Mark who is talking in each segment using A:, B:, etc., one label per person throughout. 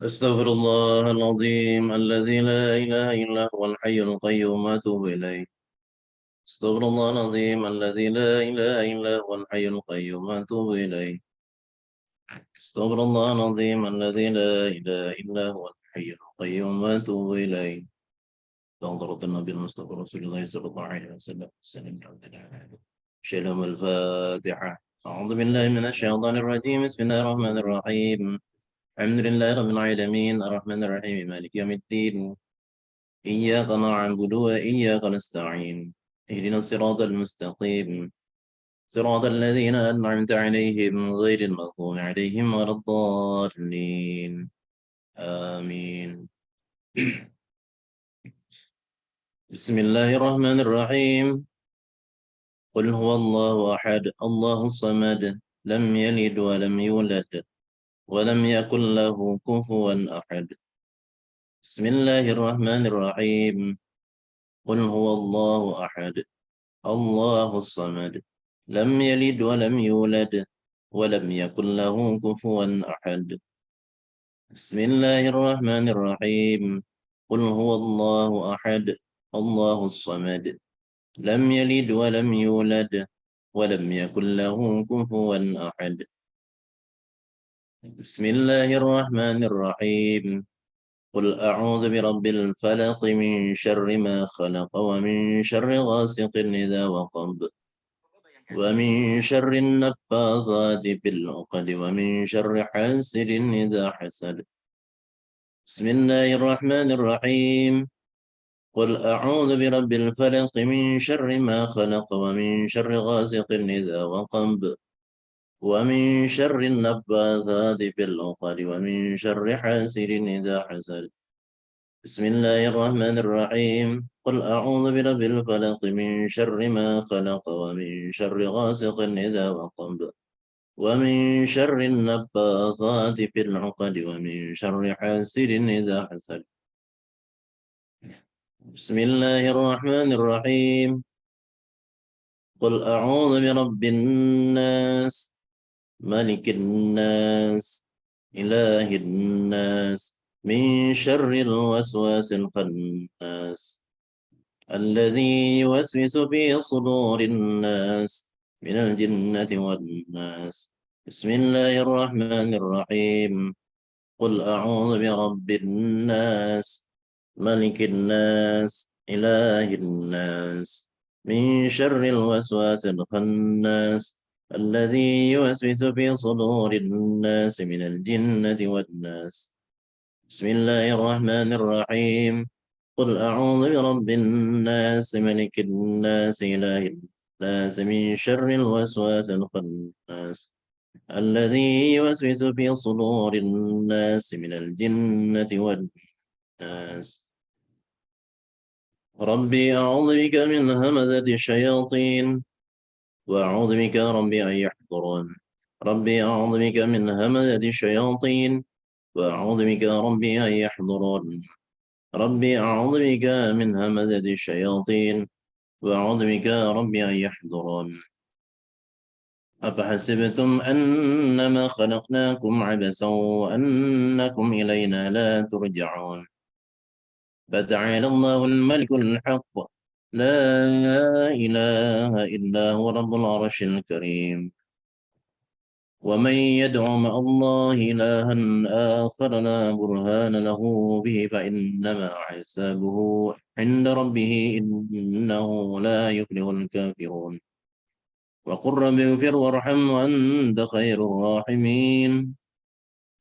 A: أستغفر الله العظيم الذي لا إله إلا هو الحي القيوم وأتوب إليه. أستغفر الله العظيم الذي لا إله إلا هو الحي القيوم وأتوب إليه. أستغفر الله العظيم الذي لا إله إلا هو الحي القيوم وأتوب إليه. حضرة النبي المصطفى رسول الله صلى الله عليه وسلم. سلم شلم الفاتحة. أعوذ بالله من الشيطان الرجيم. بسم الله الرحمن الرحيم. الحمد لله رب العالمين الرحمن الرحيم مالك يوم الدين. إياك نعبد وإياك نستعين. اهدنا الصراط المستقيم صراط الذين أنعمت عليهم غير المغضوب عليهم ولا الضالين. آمين. بسم الله الرحمن الرحيم. قل هو الله أحد الله الصمد لم يلد ولم يولد ولم يكن له كفوا أحد. بسم الله الرحمن الرحيم. قل هو الله أحد الله الصمد لم يلد ولم يولد ولم يكن له كفوا أحد. بسم الله الرحمن الرحيم. قل هو الله أحد الله الصمد لم يلد ولم يولد ولم يكن له كفوا أحد. بسم الله الرحمن الرحيم. قل أعوذ برب الفلق من شر ما خلق ومن شر غاسق إذا وقب ومن شر النفاثات في العقد ومن شر حاسد إذا حسد. بسم الله الرحمن الرحيم. قل أعوذ برب الفلق من شر ما خلق ومن شر غاسق إذا وقب ومن شر النفاثات في العقد ومن شر حاسد إذا حسد. بسم الله الرحمن الرحيم. قل أعوذ برب الفلق من شر ما خلق ومن شر غاسق إذا وقب ومن شر النفاثات في العقد ومن شر حاسد إذا حسد. بسم الله الرحمن الرحيم. قل أعوذ برب الناس ملك الناس إله الناس من شر الوسواس الخناس الذي يوسوس في صدور الناس من الجنة والناس. بسم الله الرحمن الرحيم. قل أعوذ برب الناس ملك الناس إله الناس من شر الوسواس الخناس الذي يوسوس في صدور الناس من الجنة والناس. بسم الله الرحمن الرحيم. قل أعوذ برب الناس ملك الناس إله الناس من شر الوسواس الخناس الذي يوسوس في صدور الناس من الجنة والناس. ربي أعوذ بك من همزة الشياطين وأعوذ بك ربي أن يحضرون. ربي أعوذ بك من همزة الشياطين وأعوذ بك ربي أن يحضرون. ربي أعوذ بك من همزة الشياطين وأعوذ بك ربي أن يحضرون. أفحسبتم أنما خلقناكم عبثا وأنكم إلينا لا ترجعون. فتعالى الله الملك الحق لا إله إلا هو رب العرش الكريم. ومن يدع مع الله إلها آخر لا برهان له به فإنما حسابه عند ربه إنه لا يفلح الكافرون. وقل رب اغفر وارحم وأنت خير الراحمين.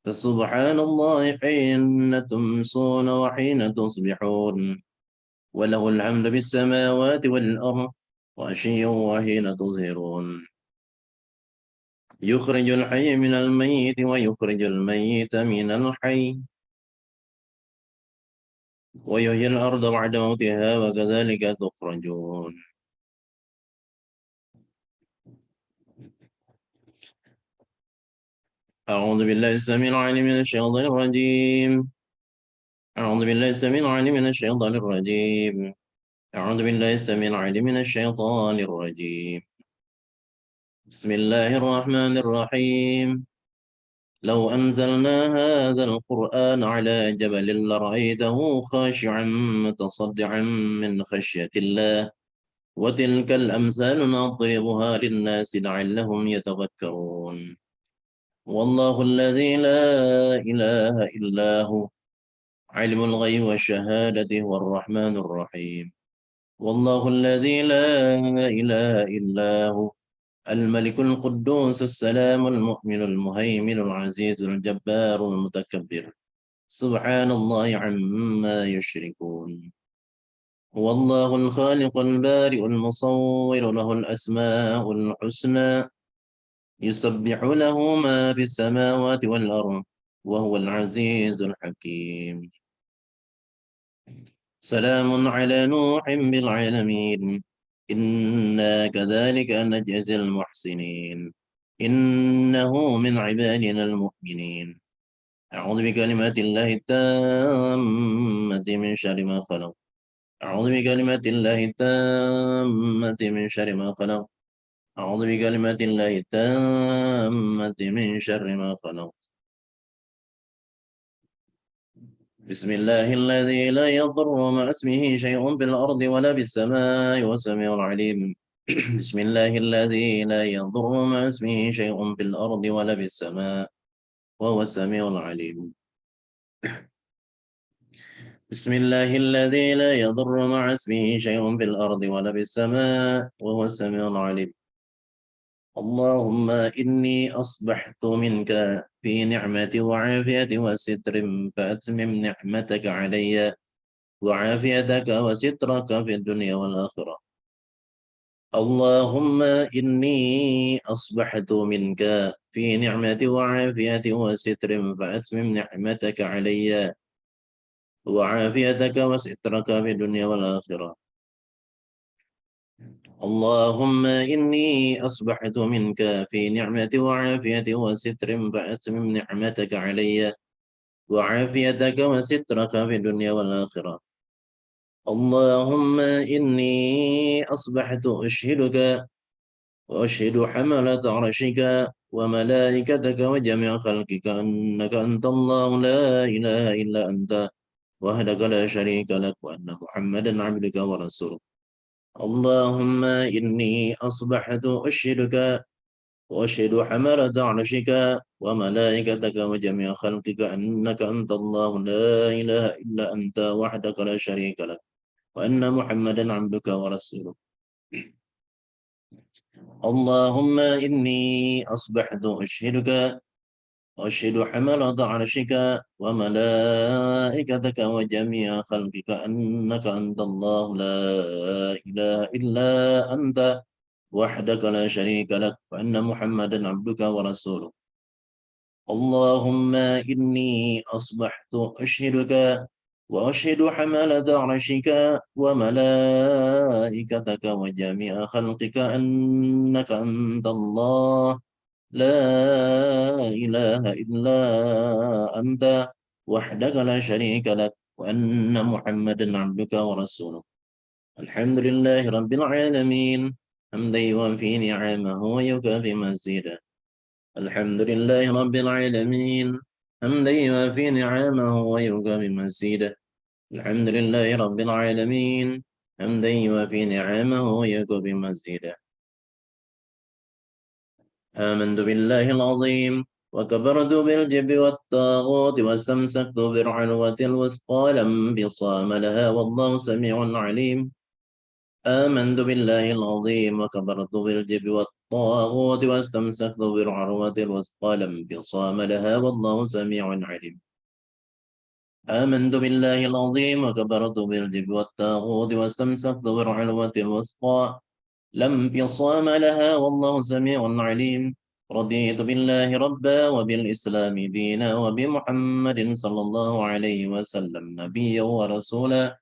A: فسبحان الله حين تمسون وحين تصبحون وله الحمد في السماوات والأرض وعشيا وحين تظهرون. يخرج الحي من الميت ويخرج الميت من الحي ويحيي الأرض بعد موتها وكذلك تخرجون. أعوذ بالله السميع العليم من الشيطان الرجيم. أعوذ بالله السميع العليم من الشيطان الرجيم. أعوذ بالله السميع العليم من الشيطان الرجيم. بسم الله الرحمن الرحيم. لو أنزلنا هذا القرآن على جبل لرأيته خاشعا متصدعا من خشية الله وتلك الأمثال نضربها للناس لعلهم يتفكرون والله الذي لا إله إلا هو علم الغيب والشهادة هو الرحمن الرحيم والله الذي لا إله إلا هو الملك القدوس السلام المؤمن المهيمن العزيز الجبار المتكبر سبحان الله عما يشركون هو الله الخالق البارئ المصور له الأسماء الحسنى يسبح له ما في السماوات والأرض وهو العزيز الحكيم سلام على نوح بالعالمين إنا كذلك نجزي المحسنين إنه من عبادنا المؤمنين أعوذ بكلمات الله التامة من شر ما خلق أعوذ بكلمات الله التامة من شر ما خلق أعوذ بكلمات الله التامة من شر ما خلق بسم الله الذي لا يضر مع اسمه شيء في الأرض ولا في السماء والسميع العليم بسم الله الذي لا يضر مع اسمه شيء في الأرض ولا في السماء وهو السميع العليم بسم الله الذي لا يضر مع اسمه شيء في الأرض ولا في السماء وهو السميع العليم اللهم إني أصبحت منك في نعمة وعافية وستر فأتمم نعمتك علي وعافيتك وسترك في الدنيا والآخرة اللهم إني أصبحت منك في نعمة وعافية وستر فأتمم نعمتك علي وعافيتك وسترك في الدنيا والآخرة اللهم إني أصبحت منك في نعمة وعافية وستر فأتمم نعمتك علي وعافيتك وسترك في الدنيا والآخرة اللهم إني أصبحت أشهدك وأشهد حملة عرشك وملائكتك وجميع خلقك أنك أنت الله لا إله إلا أنت وحدك لا شريك لك وأن محمدا عبدك ورسولك اللهم إني أصبحت أشهدك وأشهد حملة عرشك وملائكتك وجميع خلقك أنك أنت الله لا إله إلا أنت وحدك لا شريك لك وأن محمدا عبدك ورسولك اللهم إني أصبحت أشهدك وأشهد حملة عرشك وملائكتك وجميع خلقك أنك أنت الله لا إله إلا أنت وحدك لا شريك لك وأن محمدا عبدك ورسولك اللهم إني أصبحت أشهدك وأشهد حملة عرشك وملائكتك وجميع خلقك أنك أنت الله لا إله إلا أنت وحدك لا شريك لك وأن محمدا عبدك ورسولك الحمد لله رب العالمين حمدا يوافي نعمه ويكافي مزيدا الحمد لله رب العالمين حمدا يوافي نعمه ويكافي مزيدا الحمد لله رب العالمين حمدا يوافي نعمه ويكافي مزيدا آمنت بالله العظيم وكبرت بالجب والطاغوت واستمسكت بالعروة الوثقى لا انفصام لها والله سميع عليم آمنت بالله العظيم وكبرت بالجب والطاغوت واستمسكت بالعروة الوثقى لا انفصام لها والله سميع عليم آمنت بالله العظيم وكبرت بالجب والطاغوت واستمسكت بالعروة الوثقى لا انفصام لها والله سميع عليم رضيت بالله ربا وبالإسلام دينا وبمحمد صلى الله عليه وسلم نبيا ورسولا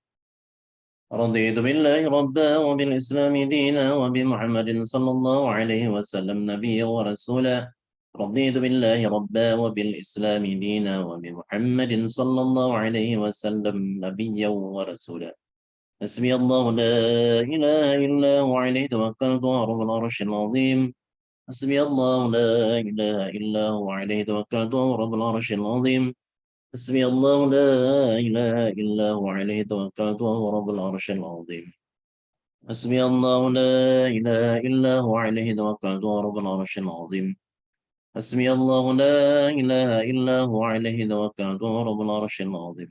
A: رضيت بالله ربا وبالإسلام دينا وبمحمد صلى الله عليه وسلم نبيا ورسولا رضيت بالله ربا وبالإسلام دينا وبمحمد صلى الله عليه وسلم نبيا ورسولا حسبي الله لا إله إلا هو عليه توكلت ورب العرش العظيم حسبي الله لا إله إلا هو عليه توكلت وهو رب العرش العظيم حسبي الله لا إله إلا هو عليه توكلت وهو رب العرش العظيم حسبي الله لا إله إلا هو عليه توكلت وهو رب العرش العظيم حسبي الله لا إله إلا هو عليه توكلت وهو رب العرش العظيم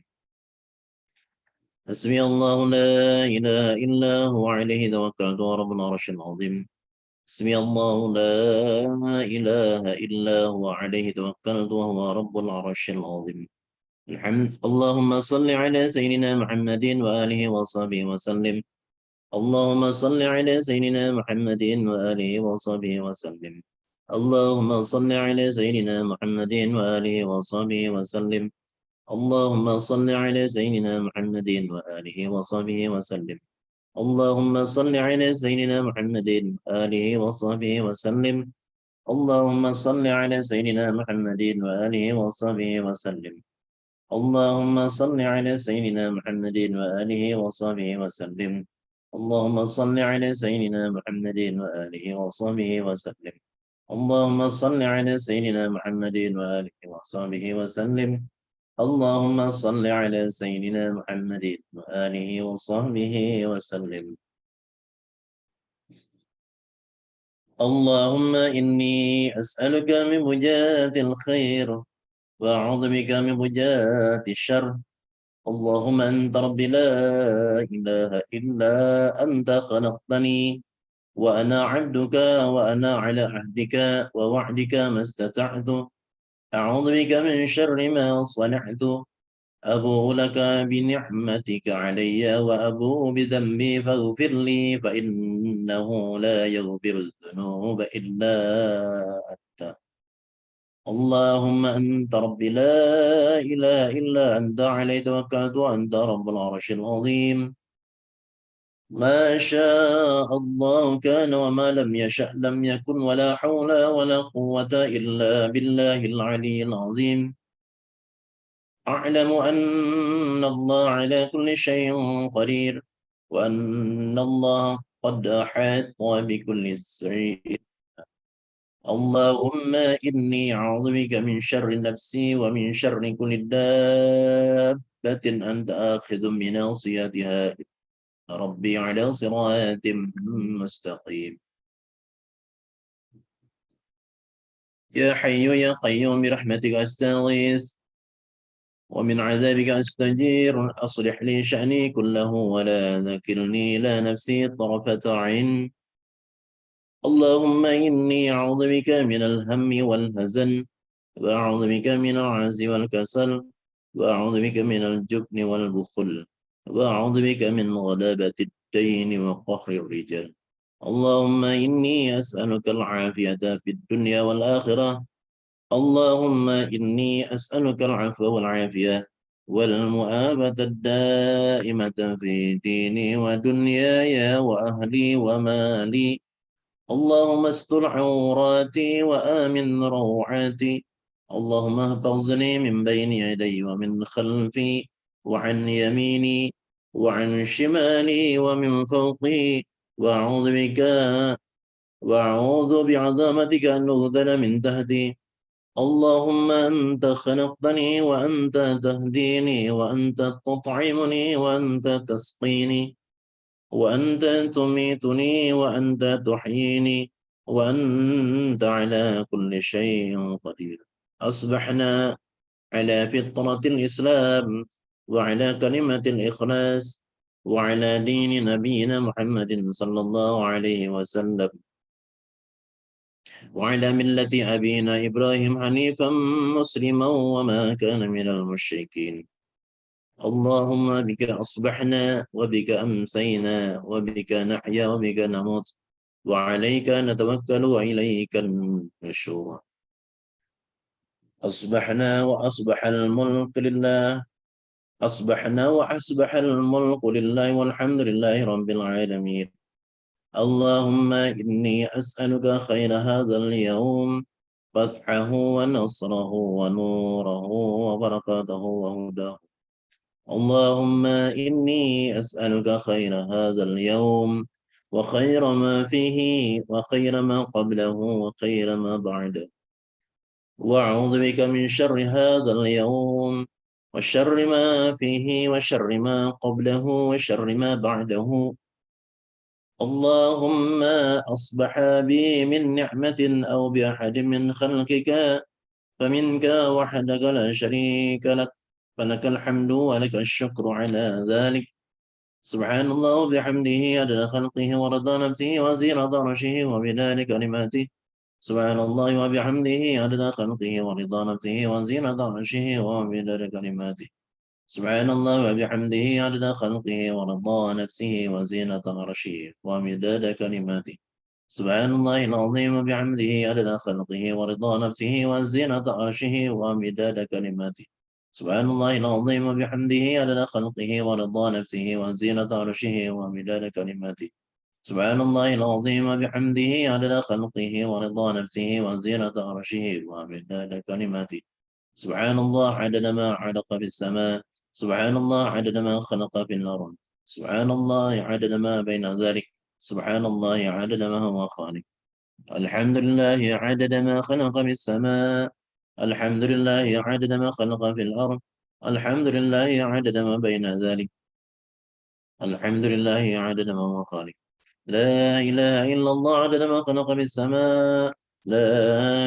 A: حسبي الله لا إله إلا هو عليه توكلت وهو رب العرش العظيم حسبي الله لا إله إلا هو عليه توكلت وهو رب العرش العظيم الحمد اللهم صل على سيدنا محمد وآله وصحبه وسلم اللهم صل على سيدنا محمد وآله وصحبه وسلم اللهم صل على سيدنا محمد وآله وصحبه وسلم اللهم صل على سيدنا محمد وآله وصحبه وسلم اللهم صل على سيدنا محمد وآله وصحبه وسلم اللهم صل على سيدنا محمد وآله وصحبه وسلم اللهم صل على سيدنا محمد وآله وصحبه وسلم اللهم صل على سيدنا محمد وآله وصحبه وسلم اللهم صل على سيدنا محمد وآله وصحبه وسلم اللهم صل على سيدنا محمد وآله وصحبه وسلم اللهم إني أسألك من وجات الخير وأعوذ بك من وجات الشر اللهم أنت ربي لا إله إلا أنت خلقتني وأنا عبدك وأنا على عهدك ووعدك ما استطعت أعوذ بك من شر ما صنعت أبوء لك بنعمتك علي وأبوء بذنبي فاغفر لي فإنه لا يغفر الذنوب إلا أنت اللهم أنت ربي لا إله إلا أنت عليه توكلت وأنت رب العرش العظيم ما شاء الله كان وما لم يشأ لم يكن ولا حول ولا قوة إلا بالله العلي العظيم أعلم أن الله على كل شيء قدير وأن الله قد أحاط بكل شيء اللهم إني أعوذ بك من شر نفسي ومن شر كل دابة أنت آخذ بناصيتها ربي على صراط مستقيم يا حي يا قيوم برحمتك أستغيث ومن عذابك أستجير أصلح لي شأني كله ولا ذكرني إلى نفسي طرفة عين اللهم إني أعوذ بك من الهم والهزن وأعوذ بك من العجز والكسل وأعوذ بك من الجبن والبخل وأعوذ بك من غلبة الدين وقهر الرجال اللهم إني أسألك العافية في الدنيا والآخرة اللهم إني أسألك العفو والعافية والمؤابة الدائمة في ديني ودنياي وأهلي ومالي اللهم استر عوراتي وآمن روعاتي اللهم احفظني من بين يدي ومن خلفي وعن يميني وعن شمالي ومن فوقي وأعوذ بك وأعوذ بعظمتك أن أغذل من تحتي اللهم أنت خلقتني وأنت تهديني وأنت تطعمني وأنت تسقيني وأنت تميتني وأنت تحييني وأنت على كل شيء قدير أصبحنا على فطرة الإسلام وعلى كلمة الإخلاص وعلى دين نبينا محمد صلى الله عليه وسلم وعلى ملة أبينا إبراهيم حنيفا مسلما وما كان من المشركين اللهم بك أصبحنا وبك أمسينا وبك نحيا وبك نموت وعليك نتوكل وإليك النشور أصبحنا وأصبح الملك لله أصبحنا وأصبح الملك لله والحمد لله رب العالمين اللهم إني أسألك خير هذا اليوم فتحه ونصره ونوره وبركاته وهداه اللهم إني أسألك خير هذا اليوم وخير ما فيه وخير ما قبله وخير ما بعده، وأعوذ بك من شر هذا اليوم وشر ما فيه وشر ما قبله وشر ما بعده. اللهم أصبح بي من نعمة أو بأحد من خلقك فمنك وحدك لا شريك لك، فلك الحمد ولك الشكر على ذلك. سبحان الله وبحمده عدد خلقه ورضا نفسه وزينة عرشه ومداد كلماته. سبحان الله وبحمده عدد خلقه ورضا نفسه وزينة عرشه ومداد كلماته. سبحان الله وبحمده عدد خلقه ورضا نفسه وزينة عرشه ومداد كلماته. سبحان الله العظيم وبحمده عدد خلقه ورضا نفسه وزينة عرشه ومداد كلماته. سبحان الله العظيم وبحمده عدد خلقه ورضا نفسه وزينة عرشه ومداد كلماته. سبحان الله العظيم وبحمده عدد خلقه ورضا نفسه وزينة عرشه ومداد كلماته. سبحان الله عدد ما علق في السماء. سبحان الله عدد ما خلق في الأرض. سبحان الله عدد ما بين ذلك. سبحان الله عدد ما هو خالق. الحمد لله عدد ما خلق في السماء. الحمد لله عدد ما خلق في الأرض. الحمد لله عدد ما بين ذلك. الحمد لله عدد ما هو خالق. لا إله إلا الله عدد ما خلق في السماء. لا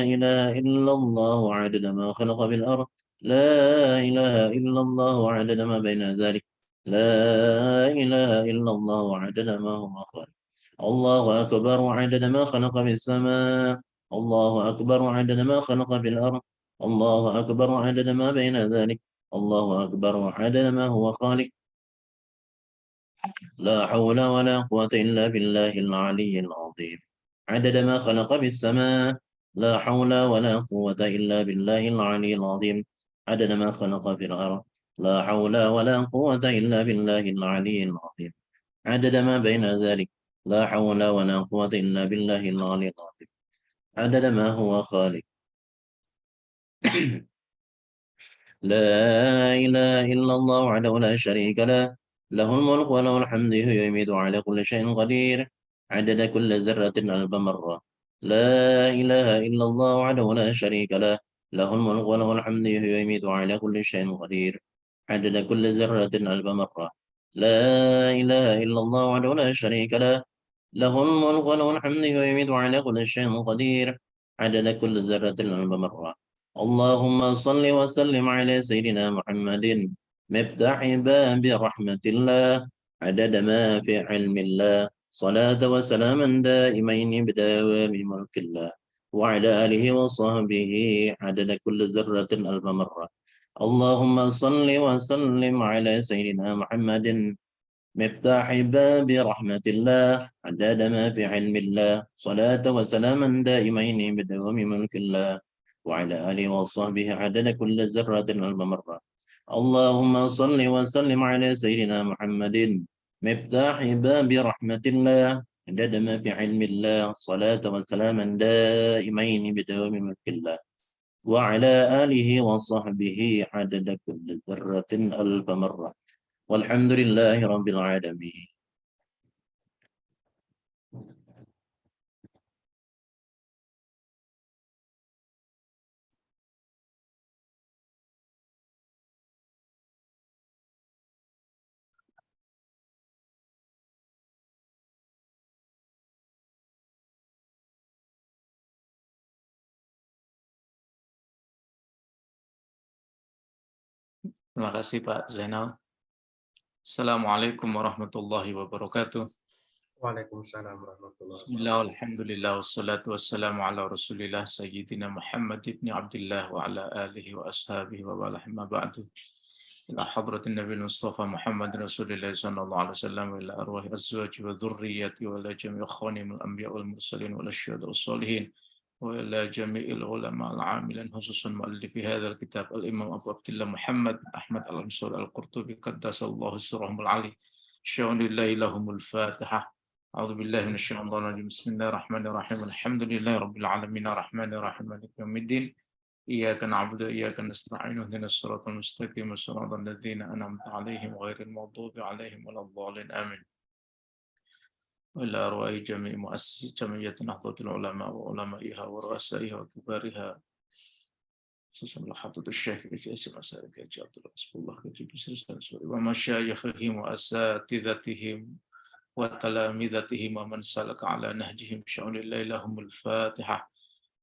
A: إله إلا الله عدد ما خلق في الأرض. لا إله إلا الله عدد ما بين ذلك. لا إله إلا الله عدد ما هو خالق. الله أكبر عدد ما خلق في السماء. الله أكبر عدد ما خلق في الأرض. الله أكبر عدد ما بين ذلك. الله أكبر عدد ما هو خالق. لا حول ولا قوة إلا بالله العلي العظيم عدد ما خلق في السماء. لا حول ولا قوة إلا بالله العلي العظيم عدد ما خلق في الأرض. لا حول ولا قوة إلا بالله العلي العظيم عدد ما بين ذلك. لا حول ولا قوة إلا بالله العلي العظيم عدد ما هو خالق. لا إله إلا الله وحده لا شريك له، له الملك وله الحمد يحيي ويميت على كل شيء قدير عدد كل ذرة ألف مرة. لا إله إلا الله وحده لا شريك له، له الملك وله الحمد يحيي ويميت على كل شيء قدير عدد كل ذرة ألف مرة. لا إله إلا الله وحده لا شريك له، له الملك وله الحمد ويميت على كل شيء قدير عدد كل ذرة ألف مرة. اللهم صل وسلم على سيدنا محمد مفتاح باب رحمة الله عدد ما في علم الله صلاة وسلاما دائمين بدوام ملك الله وعلى آله وصحبه عدد كل ذرة ألف مرة. اللهم صل وسلم على سيدنا محمد مفتاح باب رحمة الله عدد ما في علم الله صلاة وسلاما دائمين بدوام ملك الله وعلى آله وصحبه عدد كل ذرة ألف مرة. اللهم صل وسلم على سيدنا محمد مفتاح باب رحمة الله عدد ما في علم الله صلاة وسلاما دائمين بدوام ملك الله وعلى آله وصحبه عدد كل ذرة ألف مرة. والحمد لله رب العالمين.
B: Terima kasih Pak Zainal. Assalamualaikum warahmatullahi wabarakatuh.
C: Waalaikumsalam warahmatullahi
B: Bismillah,
C: wabarakatuh.
B: alhamdulillah, wassalatu wassalamu ala rasulillah sayyidina Muhammad ibn Abdullah wa ala alihi wa ashabihi wa balahimma ba'du. Ila hadratin Nabi Mustafa Muhammad Rasulullah sallallahu alaihi wasallam wa ila arwahi azwaji wa dhurriyyati wa ila jami'i khanimul anbiya wal mursalin wa ila syuhada was salihin wa ila jami'il ulama al-amilin khususan muallifi hadzal kitab al-Imam Abu Abdullah Muhammad Ahmad al-Mansur al-Qurtubi qaddasallahu sirrahumul ali. Syaulillahi lahumul Fatihah. أعوذ بالله من الشيطان الرجيم بسم الله الرحمن الرحيم الحمد لله رب العالمين الرحمن الرحيم مالك يوم الدين إياك نعبد وإياك نستعين اهدنا الصراط المستقيم صراط الذين أنعمت عليهم غير المغضوب عليهم ولا الضالين آمين. وإلى أرواح جميع مؤسسي جمعية نهضة العلماء وعلمائها ورؤسائها وكبارها خصوصا لحضرة الشيخ الجاسم مسارك الحاج عبد الله حسب الله ومشايخهم وأساتذتهم وتلامذتهم ومن سلك على نهجهم بشأن الله لهم الفاتحة.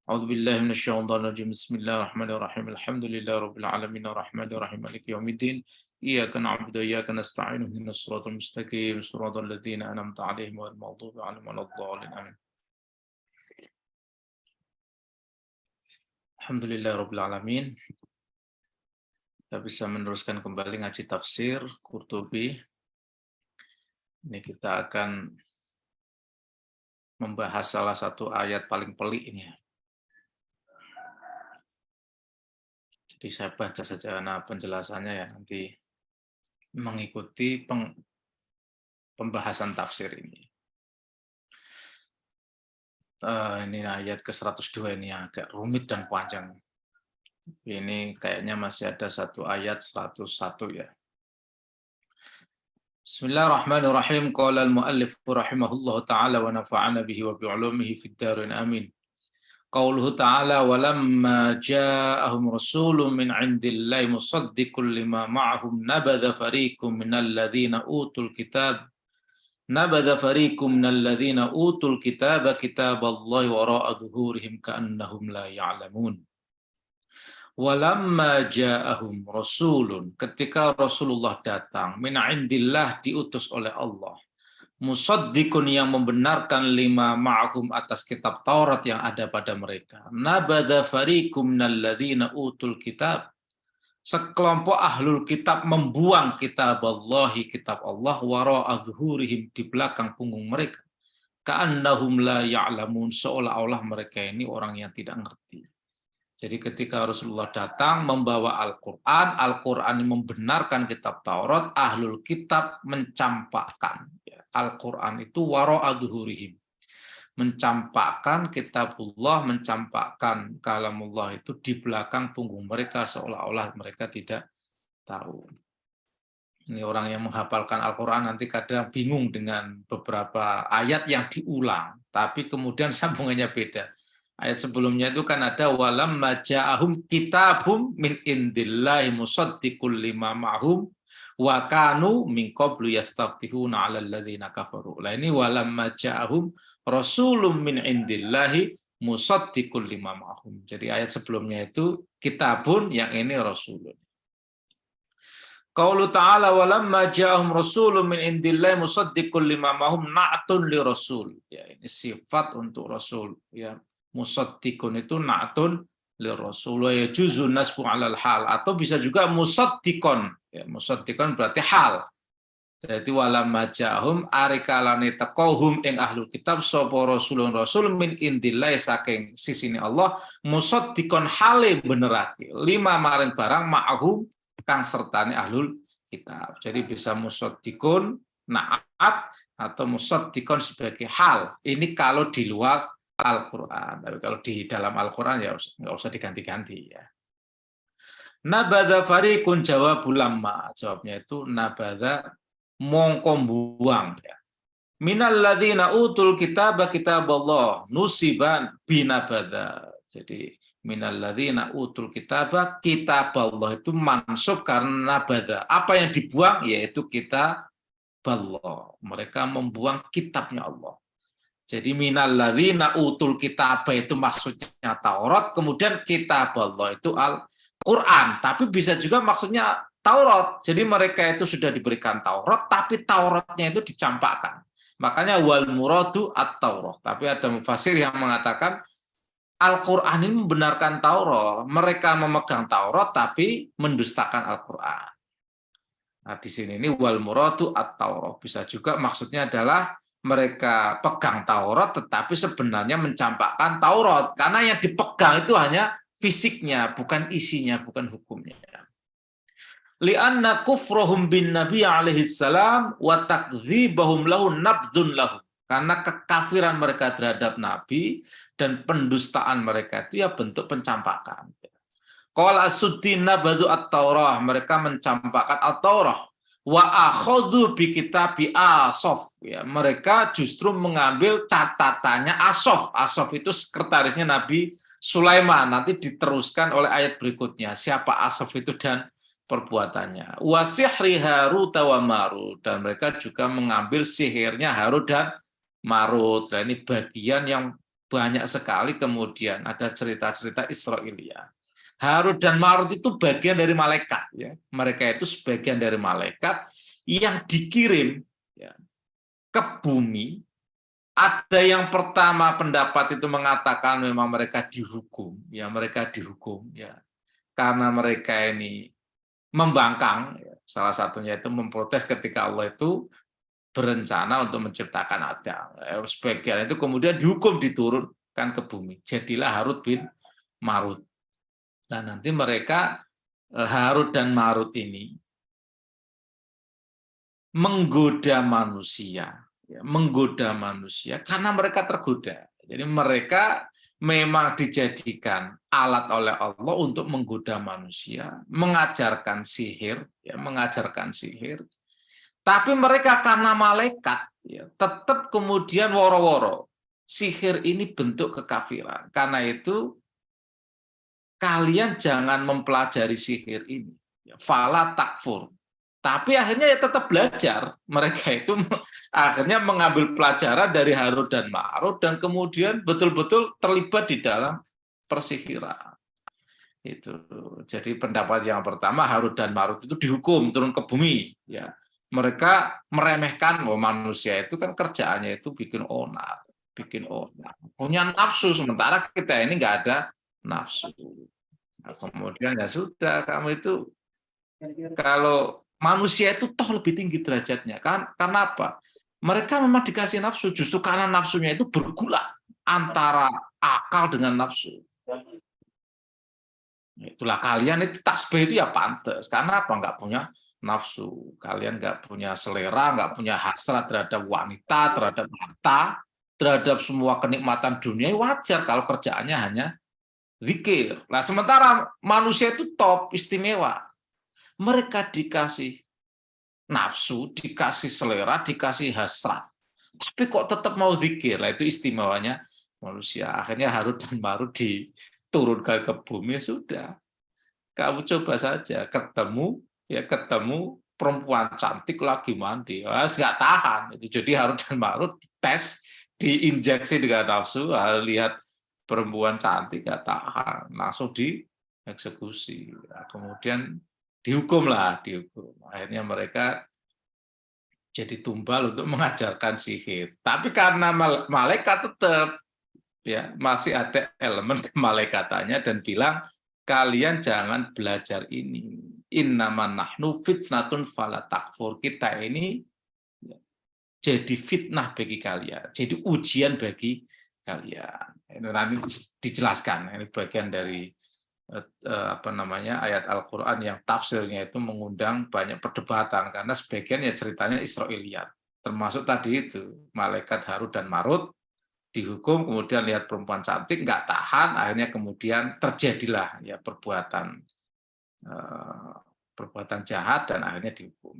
B: أعوذ بالله من الشيطان الرجيم. بسم الله الرحمن الرحيم. الحمد لله رب العالمين الرحمن الرحيم مالك يوم الدين. إياك نعبد وإياك نستعين اهدنا الصراط المستقيم صراط الذين أنعمت عليهم غير المغضوب عليهم ولا الضالين آمين. Alhamdulillah Rabbil Alamin. Kita bisa meneruskan kembali ngaji tafsir Qurtubi. Ini kita akan membahas salah satu ayat paling pelik ini. Jadi saya baca saja karena penjelasannya ya nanti mengikuti pembahasan tafsir ini. Ini ayat ke-102 ini agak rumit dan panjang. Ini kayaknya masih ada satu ayat 101 ya. Bismillahirrahmanirrahim. Qala al-muallif rahimahullahu ta'ala wa nafa'ana bihi wa bi'ulumihi fid darin amin. Qauluhu ta'ala walamma ja'ahum rasulun min 'indillahi musaddiqun lima ma'ahum nabadha fariqum minal ladzina utul kitab نبذ فريق من الذين أوتوا الكتاب كتاب الله وراء ظهورهم كأنهم لا يعلمون. Walamma ja'ahum rasulun, ketika Rasulullah datang, min indillah, diutus oleh Allah, musaddiqun, yang membenarkan lima ma'ahum, atas kitab Taurat yang ada pada mereka. Nabadha fariqum minal ladzina utul kitab, sekelompok ahlul kitab membuang kitab Allah wara'a zuhurihim, di belakang punggung mereka. Ka'annahum la ya'lamun, seolah-olah mereka ini orang yang tidak ngerti. Jadi ketika Rasulullah datang membawa Al-Quran, Al-Quran membenarkan kitab Taurat, ahlul kitab mencampakkan Al-Quran itu wara'a zuhurihim, mencampakkan kitabullah, mencampakkan kalamullah itu di belakang punggung mereka, seolah-olah mereka tidak tahu. Ini orang yang menghafalkan Al-Quran nanti kadang bingung dengan beberapa ayat yang diulang, tapi kemudian sambungannya beda. Ayat sebelumnya itu kan ada walamma ja'ahum kitabum min indillahi musaddiqul lima ma'hum wa kanu min qablu yastaftihuna 'alal ladzina kafaru. Lah ini walamma ja'ahum rasulun min indillahi musaddiqul lima ma'hum. Jadi ayat sebelumnya itu kitabun, yang ini rasulun. Qaulu ta'ala walamma ja'ahum rasulun min indillahi musaddiqul lima ma'hum na'tun li rasul. Ya, ini sifat untuk rasul ya. Musaddiqun itu na'tun li rasul wa yajuzu nasbu 'alal hal, atau bisa juga musaddiqon. Ya, musaddiqon berarti hal. Jadi walamma ja'ahum arikalane taqahum ing ahlul kitab sapa rasulun rasul min indillahi, saking sisine Allah, musaddiqon hale benerake lima maring barang ma'ahum kang sertane ahlul kitab. Jadi bisa musaddiqun na'at atau musaddiqon sebagai hal. Ini kalau di luar Al-Quran. Tapi kalau di dalam Al-Quran ya nggak usah diganti-ganti ya. Nabadha fariqun jawabul lamma. Jawabnya itu nabadha, mongko buang ya. Minal ladzina utul kitaba kitaballah nusiban binabadha. Jadi minal ladzina utul kitaba kitaballah itu mansub karena nabadha. Apa yang dibuang yaitu kitaballah. Mereka membuang kitabnya Allah. Jadi minal ladzina utul kitab itu maksudnya Taurat, kemudian kitab Allah itu Al-Quran, tapi bisa juga maksudnya Taurat. Jadi mereka itu sudah diberikan Taurat, tapi Tauratnya itu dicampakkan. Makanya wal muradu at-Taurat. Tapi ada mufasir yang mengatakan Al-Quran ini membenarkan Taurat. Mereka memegang Taurat, tapi mendustakan Al-Quran. Nah di sini ini wal muradu at-Taurat. Bisa juga maksudnya adalah mereka pegang Taurat tetapi sebenarnya mencampakkan Taurat, karena yang dipegang itu hanya fisiknya, bukan isinya, bukan hukumnya. Li'anna kufrahum bin Nabi alaihi salam wa takdzibahum lahu nabdzun lahu. Karena kekafiran mereka terhadap Nabi dan pendustaan mereka itu ya bentuk pencampakan. Qala as-Suddi nabadhu at-Taurah, mereka mencampakkan At-Taurah. Wa akhadhu bi kitabi Asof, ya, mereka justru mengambil catatannya Asof. Asof itu sekretarisnya Nabi Sulaiman. Nanti diteruskan oleh ayat berikutnya siapa Asof itu dan perbuatannya. Wa sihri Harut wa Marut, dan mereka juga mengambil sihirnya Harut dan Marut. Dan ini bagian yang banyak sekali kemudian ada cerita-cerita Israiliyah. Harut dan Marut itu bagian dari malaikat, ya. Mereka itu sebagian dari malaikat yang dikirim, ya, ke bumi. Ada yang pertama pendapat itu mengatakan memang mereka dihukum, ya, mereka dihukum, ya, karena mereka ini membangkang, ya. Salah satunya itu memprotes ketika Allah itu berencana untuk menciptakan Adam. Sebagian itu kemudian dihukum diturunkan ke bumi. Jadilah Harut bin Marut. Nah, nanti mereka Harut dan Marut ini menggoda manusia, ya, menggoda manusia karena mereka tergoda. Jadi mereka memang dijadikan alat oleh Allah untuk menggoda manusia, mengajarkan sihir, ya, mengajarkan sihir. Tapi mereka karena malaikat, ya, tetap kemudian woro-woro. Sihir ini bentuk kekafiran. Karena itu kalian jangan mempelajari sihir ini. Fala takfur. Tapi akhirnya ya tetap belajar. Mereka itu akhirnya mengambil pelajaran dari Harut dan Marut dan kemudian betul-betul terlibat di dalam persihiran. Itu. Jadi pendapat yang pertama, Harut dan Marut itu dihukum turun ke bumi. Ya. Mereka meremehkan manusia itu kan kerjaannya itu bikin onar, punya nafsu, sementara kita ini nggak ada nafsu. Nah, kemudian ya sudah, kamu itu kalau manusia itu toh lebih tinggi derajatnya kan? Karena apa? Mereka memang dikasih nafsu, justru karena nafsunya itu bergulat antara akal dengan nafsu. Itulah kalian itu tasbih itu ya pantas. Karena apa? Nggak punya nafsu. Kalian nggak punya selera, nggak punya hasrat terhadap wanita, terhadap harta, terhadap semua kenikmatan dunia. Wajar kalau kerjaannya hanya zikir. Nah, sementara manusia itu top, istimewa. Mereka dikasih nafsu, dikasih selera, dikasih hasrat. Tapi kok tetap mau zikir. Nah, itu istimewanya manusia. Akhirnya Harut dan Marut diturunkan ke bumi, sudah. Kamu coba saja ketemu perempuan cantik lagi mandi, nggak tahan. Jadi Harut dan Marut tes, diinjeksi dengan nafsu, lihat perempuan cantik nggak tahan, langsung dieksekusi. Kemudian dihukum. Akhirnya mereka jadi tumbal untuk mengajarkan sihir. Tapi karena malaikat tetap, ya, masih ada elemen kemalaikatannya dan bilang, kalian jangan belajar ini. Innaman nahnu fitnatun fala takfur. Kita ini jadi fitnah bagi kalian, jadi ujian bagi kalian. Ini nanti dijelaskan. Ini bagian dari ayat Al-Quran yang tafsirnya itu mengundang banyak perdebatan karena sebagian ya ceritanya Israiliyat. Termasuk tadi itu malaikat Harut dan Marut dihukum, kemudian lihat perempuan cantik nggak tahan, akhirnya kemudian terjadilah ya perbuatan jahat dan akhirnya dihukum.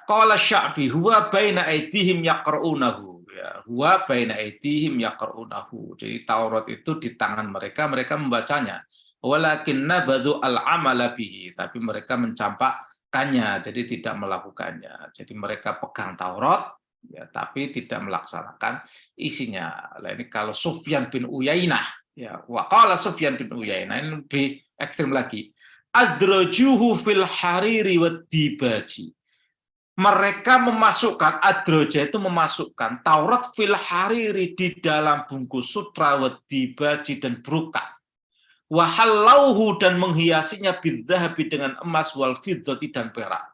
B: Qala Sya'bi huwa baina aydihim yaqra'unahu, ya, huwa baina aydihim yaqra'unahu. Jadi Taurat itu di tangan mereka, mereka membacanya. Walakin nabadhu al-amala bihi, tapi mereka mencampakkannya, jadi tidak melakukannya. Jadi mereka pegang Taurat, ya, tapi tidak melaksanakan isinya. Nah, ini kalau Sufyan bin Uyainah, ya, waqala Sufyan bin Uyainah, ini lebih ekstrim lagi. Adrajuhu fil hariri wad dibaji. Mereka memasukkan, adroja itu memasukkan Taurat fil hariri di dalam bungkus sutra wad dibaji dan brokat. Wahallauhu dan menghiasinya bidzahabi dengan emas wal fiddati dan perak.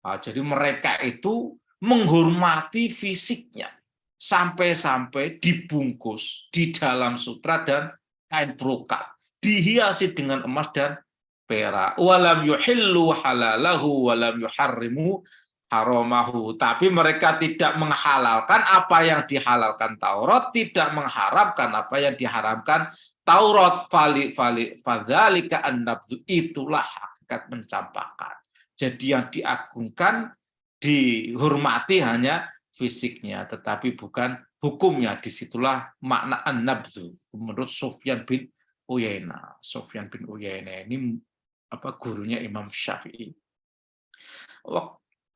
B: Nah, jadi mereka itu menghormati fisiknya sampai-sampai dibungkus di dalam sutra dan kain brokat, dihiasi dengan emas dan perak. Walam yuhillu halalahu walam yuharrimu haramahu. Tapi mereka tidak menghalalkan apa yang dihalalkan Taurat, tidak mengharamkan apa yang diharamkan Taurat. Fadzalika an-nabdhu, itulah hakikat mencampakkan. Jadi yang diagungkan, dihormati hanya fisiknya, tetapi bukan hukumnya. Disitulah makna an-nabdhu menurut Sufyan bin Uyainah. Sufyan bin Uyainah ini gurunya Imam Syafi'i.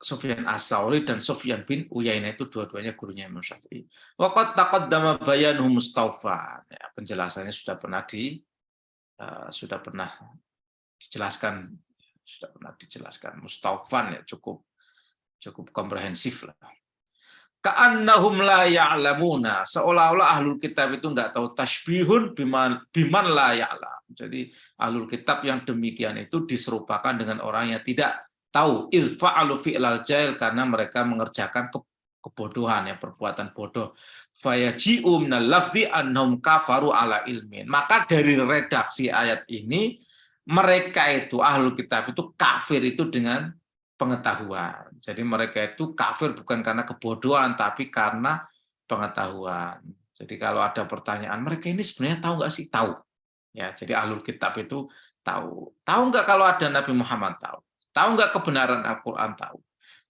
B: Sufyan As-Tsauri dan Sufyan bin Uyainah itu dua-duanya gurunya Imam Syafi'i. Waqad taqaddama bayanuhu mustawfan. Ya, penjelasannya sudah pernah dijelaskan mustawfan, ya, cukup komprehensif lah. Ka'annahum la ya'lamuna, seolah-olah ahlul kitab itu enggak tahu, tasbihun biman la ya'lam. Jadi ahlul kitab yang demikian itu diserupakan dengan orang yang tidak tahu, ilfa'alu fi'lal jahil, karena mereka mengerjakan kebodohan, ya, perbuatan bodoh. Fayaji'u minal lafzi annahum kafaru ala ilmin. Maka dari redaksi ayat ini, mereka itu ahlul kitab itu kafir itu dengan pengetahuan. Jadi mereka itu kafir bukan karena kebodohan, tapi karena pengetahuan. Jadi kalau ada pertanyaan, mereka ini sebenarnya tahu nggak sih? Tahu. Ya, jadi ahlul kitab itu tahu. Tahu nggak kalau ada Nabi Muhammad? Tahu. Tahu nggak kebenaran Al-Quran? Tahu.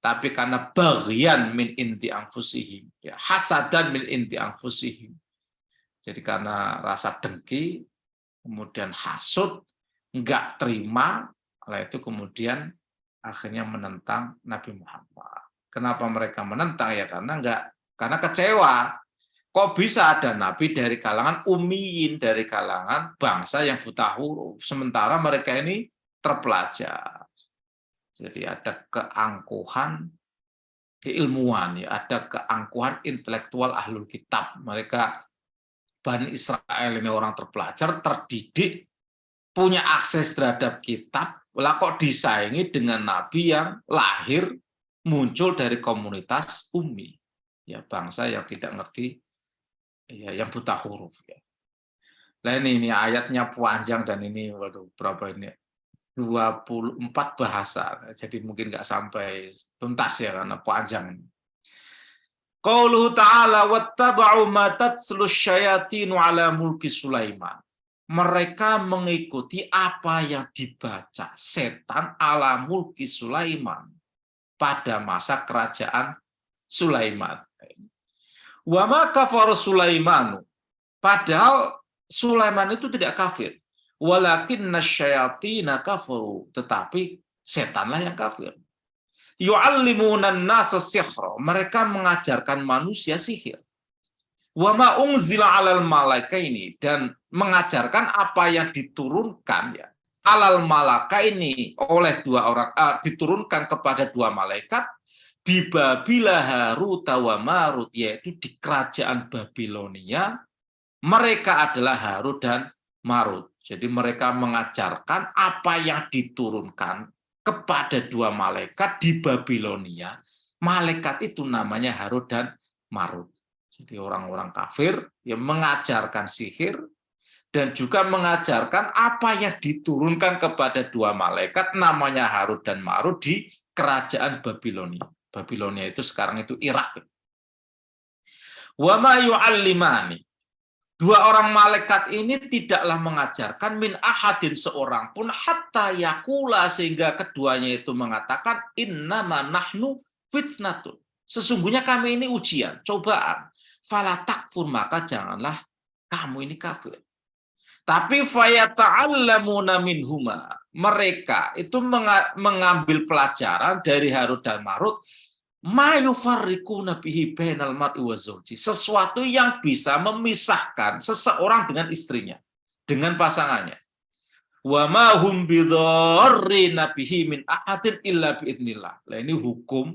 B: Tapi karena baghyan min inti anfusihim, ya, hasadan min inti anfusihim. Jadi karena rasa dengki, kemudian hasud, nggak terima, oleh itu kemudian akhirnya menentang Nabi Muhammad. Kenapa mereka menentang? Ya karena kecewa. Kok bisa ada nabi dari kalangan ummiyin, dari kalangan bangsa yang buta huruf, sementara mereka ini terpelajar. Jadi ada keangkuhan keilmuan, ya, ada keangkuhan intelektual ahlul kitab. Mereka Bani Israel ini orang terpelajar, terdidik, punya akses terhadap kitab. Lah kok disaingi dengan nabi yang lahir muncul dari komunitas ummi, ya, bangsa yang tidak ngerti, ya, yang buta huruf, ya. Nah ini ayatnya panjang, dan ini waduh berapa ini 24 bahasa, jadi mungkin nggak sampai tuntas, ya, karena panjang ini. Qauluhu ta'ala wattaba'u ma tatlus syayatinu ala mulki Sulaiman. Mereka mengikuti apa yang dibaca setan ala mulki Sulaiman pada masa kerajaan Sulaiman. Wa ma kafara Sulaimanu, padahal Sulaiman itu tidak kafir. Walakinna syayatina kafaru, tetapi setanlah yang kafir. Yu'allimuna an-nasa sihra, mereka mengajarkan manusia sihir. Wa ma unzila 'alal malaikaini, dan mengajarkan apa yang diturunkan, ya, alal malakaini oleh dua orang, diturunkan kepada dua malaikat, bibabila Harut wa Marut, yaitu di kerajaan Babilonia. Mereka adalah Harut dan Marut. Jadi mereka mengajarkan apa yang diturunkan kepada dua malaikat di Babilonia. Malaikat itu namanya Harut dan Marut. Jadi orang-orang kafir yang mengajarkan sihir dan juga mengajarkan apa yang diturunkan kepada dua malaikat namanya Harut dan Marut di kerajaan Babilonia. Babilonia itu sekarang itu Irak. Wa ma yu'allimani, dua orang malaikat ini tidaklah mengajarkan min ahadin seorang pun hatta yakula, sehingga keduanya itu mengatakan innama nahnu fitnatun, sesungguhnya kami ini ujian, cobaan. Fala takfur, maka janganlah kamu ini kafir. Tapi fayata'allamuna minhuma, mereka itu mengambil pelajaran dari Harut dan Marut, ma yufarriquna bihi bainal mar'i wa zawji, sesuatu yang bisa memisahkan seseorang dengan istrinya, dengan pasangannya. Wa ma hum bidzarrina bihi min ahadin illa biidznillah. Lah ini hukum,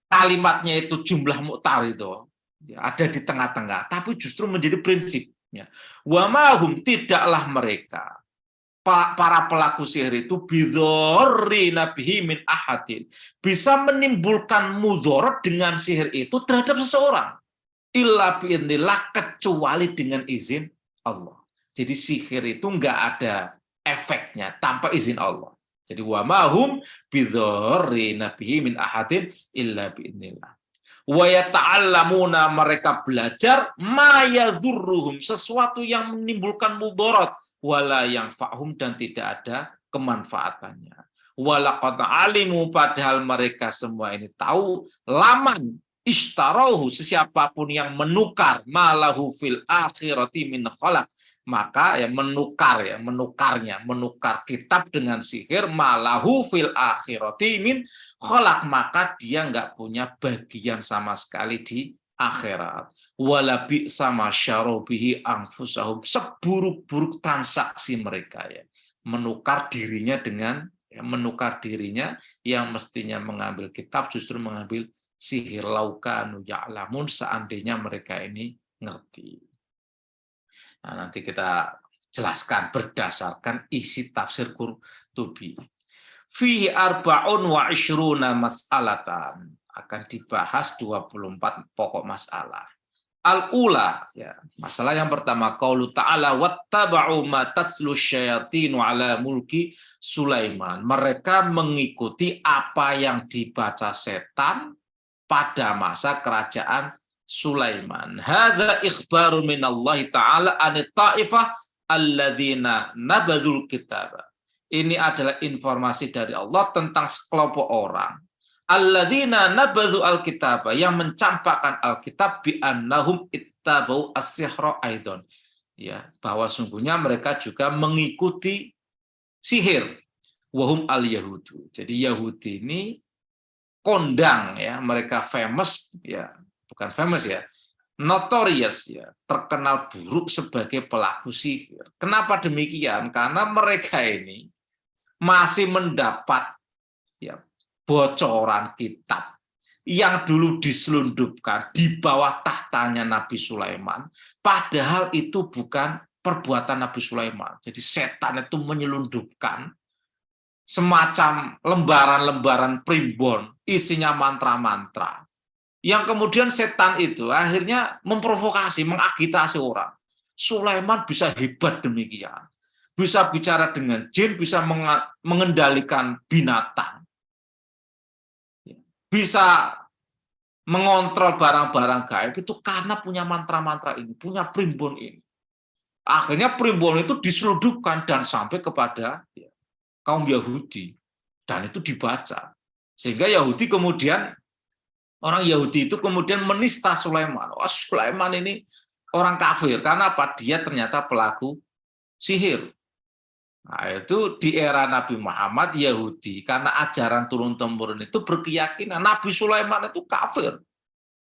B: kalimatnya itu jumlah mu'tar itu, ada di tengah-tengah, tapi justru menjadi prinsipnya. Wa mahum, tidaklah mereka para pelaku sihir itu bidzarrina bihi min ahadin, bisa menimbulkan mudarat dengan sihir itu terhadap seseorang, illa biidznillah, kecuali dengan izin Allah. Jadi sihir itu enggak ada efeknya tanpa izin Allah. Jadi wa mahum bidzarrina bihi min ahadin illa biidznillah. Wa yata'allamuna, mereka belajar ma yadhurruhum, sesuatu yang menimbulkan mudarat, wala yang fa'hum, dan tidak ada kemanfaatannya. Walaqad alimu, padahal mereka semua ini tahu, laman ishtarahu, siapapun yang menukar malahu fil akhirati min khalaq, maka menukar kitab dengan sihir, malahu fil akhirati min khalaq, maka dia nggak punya bagian sama sekali di akhirat. Walabi sama syarobihi anfusahum, seburuk-buruk transaksi mereka ya, menukar dirinya yang mestinya mengambil kitab justru mengambil sihir. Laukanu ya'lamun, seandainya mereka ini ngerti. Nah, nanti kita jelaskan berdasarkan isi tafsir Qurtubi. Fihi arba'un wa ishruna mas'alatan, akan dibahas 24 pokok masalah. Al-ula, ya, masalah yang pertama, qaulu ta'ala wattaba'u ma tatslu syayatinu ala mulki Sulaiman. Mereka mengikuti apa yang dibaca setan pada masa kerajaan Sulaiman. Hadza ikhbaru minallahi ta'ala an ta'ifah alladzina nabadzul kitab. Ini adalah informasi dari Allah tentang sekelompok orang alladzina nabadzu alkitab, yang mencampakkan alkitab bi annahum ittabau as-sihra aidan, ya, bahwa sungguhnya mereka juga mengikuti sihir. Wahum al-yahudu. Jadi Yahudi ini kondang ya, mereka famous ya, bukan famous ya, notorious ya, terkenal buruk sebagai pelaku sihir. Kenapa demikian? Karena mereka ini masih mendapat ya bocoran kitab yang dulu diselundupkan di bawah tahtanya Nabi Sulaiman, padahal itu bukan perbuatan Nabi Sulaiman. Jadi setan itu menyelundupkan semacam lembaran-lembaran primbon isinya mantra-mantra, yang kemudian setan itu akhirnya memprovokasi, mengagitasi orang. Sulaiman bisa hebat demikian, bisa bicara dengan jin, bisa mengendalikan binatang, bisa mengontrol barang-barang gaib itu karena punya mantra-mantra ini, punya primbon ini. Akhirnya primbon itu diselundupkan dan sampai kepada kaum Yahudi, dan itu dibaca, sehingga Yahudi kemudian, orang Yahudi itu kemudian menista Sulaiman. Oh, Sulaiman ini orang kafir karena apa? Dia ternyata pelaku sihir. Nah, itu di era Nabi Muhammad, Yahudi karena ajaran turun-temurun itu berkeyakinan Nabi Sulaiman itu kafir.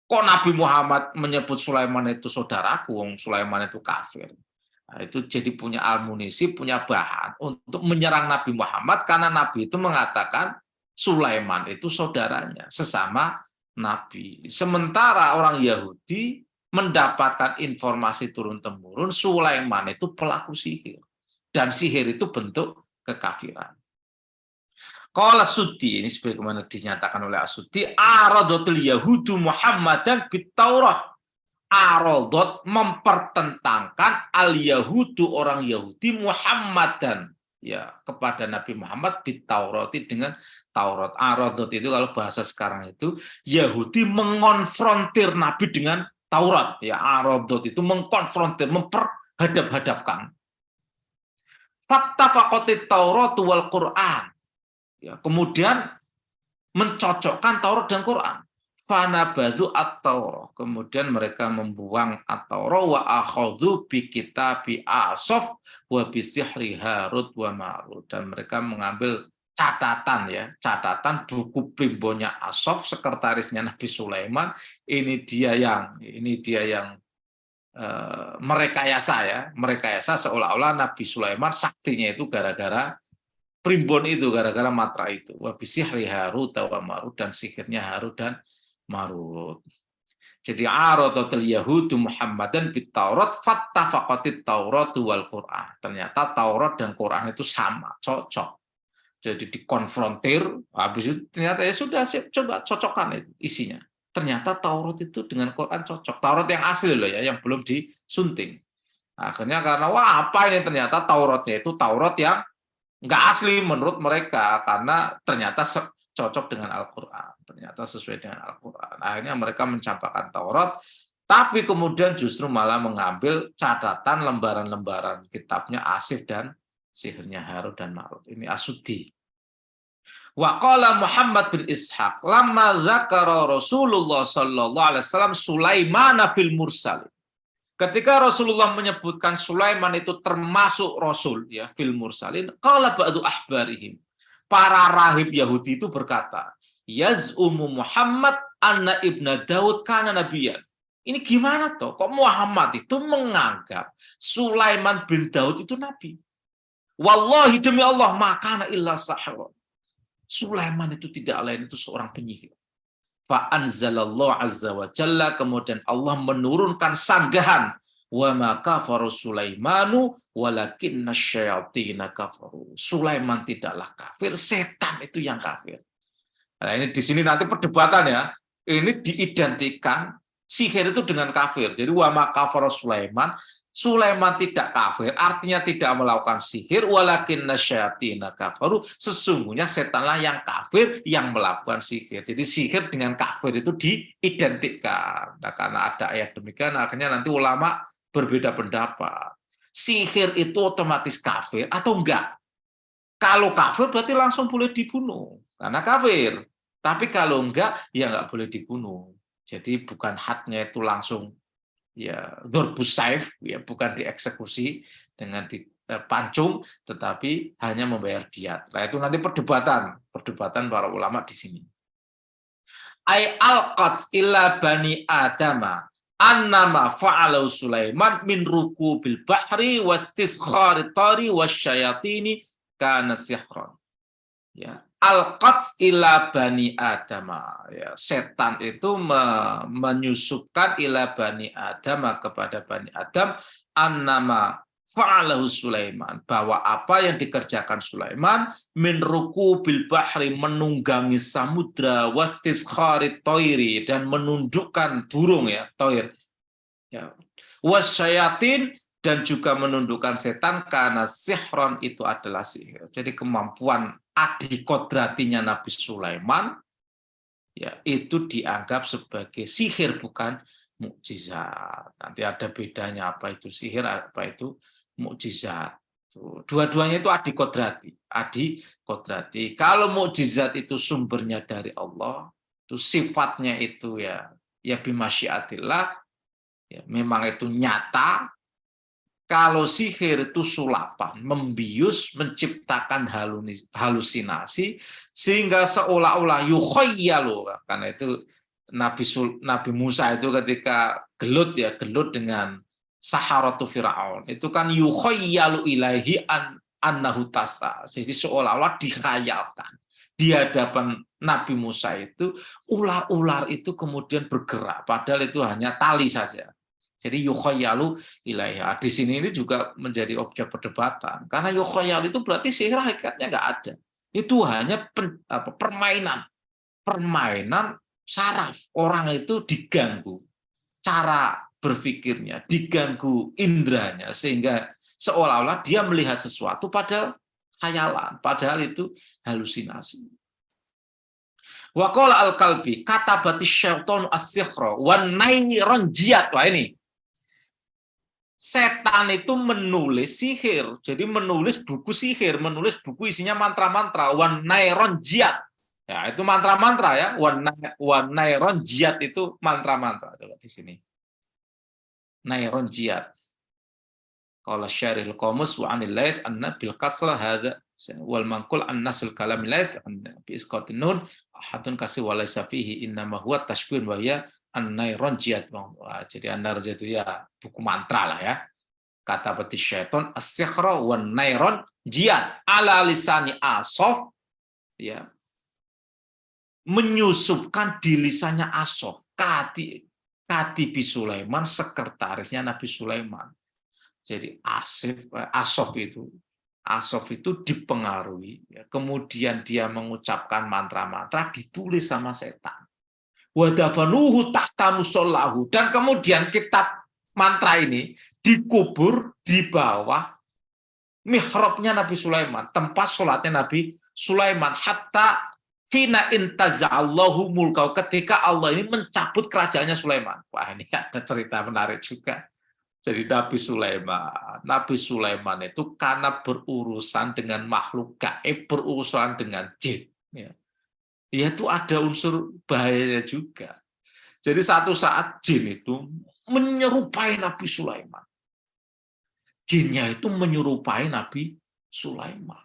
B: Kok Nabi Muhammad menyebut Sulaiman itu saudaraku, wong Sulaiman itu kafir. Nah, itu jadi punya amunisi, punya bahan untuk menyerang Nabi Muhammad karena Nabi itu mengatakan Sulaiman itu saudaranya, sesama Nabi. Sementara orang Yahudi mendapatkan informasi turun-temurun Sulaiman itu pelaku sihir. Dan sihir itu bentuk kekafiran. Qala Suddi, ini sebagaimana dinyatakan oleh As-Suddi, aradatul yahudu Muhammadan bit-Taurah. Aradot mempertentangkan al-Yahudu, orang Yahudi, Muhammadan ya, kepada Nabi Muhammad bit-Taurati, dengan Taurat. Aradot itu kalau bahasa sekarang itu Yahudi mengonfrontir Nabi dengan Taurat ya. Aradot itu mengkonfrontir, memperhadap-hadapkan. Fakta fakotit Taurat wal Quran ya, kemudian mencocokkan Taurat dan Quran. Fanabadhu at-Taurah, kemudian mereka membuang at-Taurah, wa akhadhu bi kitabi Asaf wa bi sihri Harut wa Marut, dan mereka mengambil catatan ya, catatan buku primbonnya Asaf, sekretarisnya Nabi Sulaiman. Ini dia yang merekayasa seolah-olah Nabi Sulaiman saktinya itu gara-gara primbon itu, gara-gara mantra itu. Wa bi sihri Harut wa Marut, dan sihirnya Harut dan Marut. Jadi aradatul yahudu Muhammadan bit Taurat fattafaqatit Taurat wal Quran. Ternyata Taurat dan Quran itu sama, cocok. Jadi dikonfrontir, habis itu ternyata ya sudah, coba cocokkan itu isinya. Ternyata Taurat itu dengan Quran cocok. Taurat yang asli loh ya, yang belum disunting. Akhirnya karena wah apa ini, ternyata Tauratnya itu Taurat yang nggak asli menurut mereka, karena ternyata cocok dengan Al-Quran, ternyata sesuai dengan Al-Quran. Akhirnya mereka mencampakkan Taurat, tapi kemudian justru malah mengambil catatan lembaran-lembaran kitabnya Asif dan sihirnya Harut dan Marut. Ini As-Suddi. Wa qala Muhammad bin Ishaq, lamma dzakara Rasulullah sallallahu alaihi wasallam Sulaiman fil mursal. Ketika Rasulullah menyebutkan Sulaiman itu termasuk rasul ya fil mursalin, qala ba'du ahbarihim. Para rahib Yahudi itu berkata, yaz'umu Muhammad anna ibna Daud kana nabiyyan. Ini gimana toh? Kok Muhammad itu menganggap Sulaiman bin Daud itu nabi? Wallahi demi Allah, makana illa sahir. Sulaiman itu tidak lain itu seorang penyihir. Fa anzalallahu azza wa jalla, kemudian Allah menurunkan sanggahan, wa ma kafara Sulaimanu walakinna syayatina kafaru. Sulaiman tidaklah kafir, setan itu yang kafir. Nah, ini di sini nanti perdebatan ya. Ini diidentikan sihir itu dengan kafir. Jadi wa ma kafara Sulaiman, Sulaiman tidak kafir, artinya tidak melakukan sihir, walakinna syayatina kafaru, sesungguhnya setanlah yang kafir yang melakukan sihir. Jadi sihir dengan kafir itu diidentikan. Nah, karena ada ayat demikian, akhirnya nanti ulama berbeda pendapat. Sihir itu otomatis kafir atau enggak? Kalau kafir berarti langsung boleh dibunuh, karena kafir. Tapi kalau enggak, ya enggak boleh dibunuh. Jadi bukan hadnya itu langsung ya dorbus saif, ya bukan dieksekusi dengan dipancung, tetapi hanya membayar diat. Nah itu nanti perdebatan para ulama di sini. Ai alqats illa bani adama annama fa'alu Sulaiman min rukubil bahri wastiskhari tari wasyayatini kana sihran. Ya, al-qats ila bani adama, ya, setan itu menyusupkan ila bani adama kepada bani Adam annama fa'alahu Sulaiman, bahwa apa yang dikerjakan Sulaiman min rukubil bahri, menunggangi samudra, wastiskhari toiri, dan menundukkan burung ya toir ya, wasyayatin, dan juga menundukkan setan, karena sihron itu adalah sihir. Jadi kemampuan adikodratinya Nabi Sulaiman ya itu dianggap sebagai sihir, bukan mukjizat. Nanti ada bedanya apa itu sihir, apa itu mukjizat. Dua-duanya itu adikodrati. Kalau mukjizat itu sumbernya dari Allah, itu sifatnya itu ya bimasyiatillah, ya memang itu nyata. Kalau sihir itu sulapan, membius, menciptakan halusinasi, sehingga seolah-olah yukhayyalu. Karena itu Nabi Musa itu ketika gelut dengan saharatu Fir'aun, itu kan yukhayyalu ilaihi annahu tasa. Jadi seolah-olah dikhayalkan. Di hadapan Nabi Musa itu, ular-ular itu kemudian bergerak, padahal itu hanya tali saja. Jadi yukhayyalu ilaiha. Di sini ini juga menjadi objek perdebatan. Karena yukhayyalu itu berarti sihir hakikatnya nggak ada. Itu hanya permainan. Permainan saraf. Orang itu diganggu cara berpikirnya, diganggu indranya, sehingga seolah-olah dia melihat sesuatu padahal khayalan, padahal itu halusinasi. Wa qala al-Kalbi katabati syaitanu as-sihra wan nairon jiyat. Wah ini setan itu menulis sihir, jadi menulis buku sihir, menulis buku isinya mantra-mantra. Wan nairon jiyat, ya itu mantra-mantra ya. Wan nairon jiyat itu mantra-mantra. Coba di sini. Nairon jiyat. Qala syarihul qamus wa anil lais anna bil kasrah hadza wal manqul an nasul kalam lais bi isqatin nun hatun kasih walaysa fihi innama huwa tashbihun wa hiya an-nairon jiyat. Jadi an-nairon jiyat itu ya buku mantra lah ya. Kata bati syaiton as-sikhra wan nairon jiyat ala lisani Asof, ya menyusupkan di lisannya Asof, katibi Sulaiman, sekretarisnya Nabi Sulaiman. Jadi Asof itu dipengaruhi, ya. Kemudian dia mengucapkan mantra-mantra, ditulis sama setan. Wadafanuhu tahta musallahu, dan kemudian kitab mantra ini dikubur di bawah mihrabnya Nabi Sulaiman, tempat sholatnya Nabi Sulaiman, hatta hina intaza'allahu mulkau, ketika Allah ini mencabut kerajaannya Sulaiman. Wah, ini ada cerita menarik juga. Jadi Nabi Sulaiman itu karena berurusan dengan makhluk gaib, berurusan dengan jin. Ya. Ya itu ada unsur bahayanya juga. Jadi satu saat jin itu menyerupai Nabi Sulaiman. Jinnya itu menyerupai Nabi Sulaiman.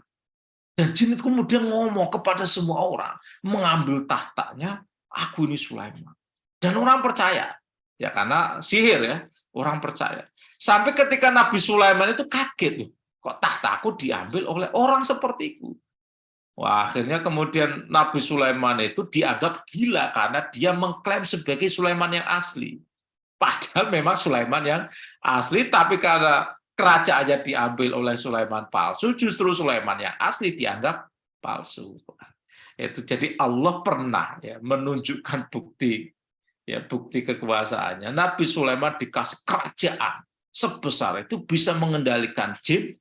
B: Dan jin itu kemudian ngomong kepada semua orang, mengambil tahtanya, aku ini Sulaiman. Dan orang percaya, ya karena sihir ya, orang percaya. Sampai ketika Nabi Sulaiman itu kaget, kok tahtaku diambil oleh orang sepertiku. Wah, akhirnya kemudian Nabi Sulaiman itu dianggap gila karena dia mengklaim sebagai Sulaiman yang asli. Padahal memang Sulaiman yang asli, tapi karena kerajaannya diambil oleh Sulaiman palsu, justru Sulaiman yang asli dianggap palsu. Itu jadi Allah pernah ya menunjukkan bukti kekuasaannya. Nabi Sulaiman dikasih kerajaan sebesar itu bisa mengendalikan jin,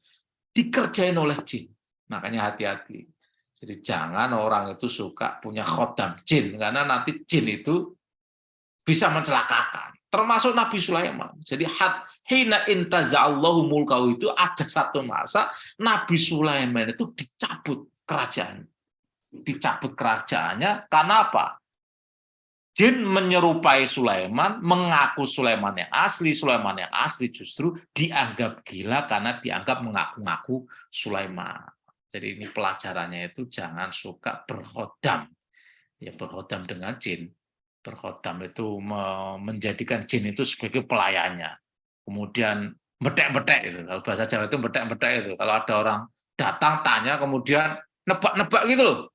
B: dikerjain oleh jin. Makanya hati-hati. Jadi jangan orang itu suka punya khodam jin, karena nanti jin itu bisa mencelakakan. Termasuk Nabi Sulaiman. Jadi hina intaza'allahu mulkahu itu ada satu masa Nabi Sulaiman itu dicabut kerajaan. Dicabut kerajaannya karena apa? Jin menyerupai Sulaiman, mengaku Sulaiman yang asli justru dianggap gila karena dianggap mengaku-ngaku Sulaiman. Jadi ini pelajarannya itu jangan suka berkhodam. Ya, berkhodam dengan jin. Berkhodam itu menjadikan jin itu sebagai pelayannya. Kemudian bedek-bedek itu. Kalau bahasa Jawa itu bedek-bedek itu. Kalau ada orang datang tanya kemudian nebak-nebak gitu loh.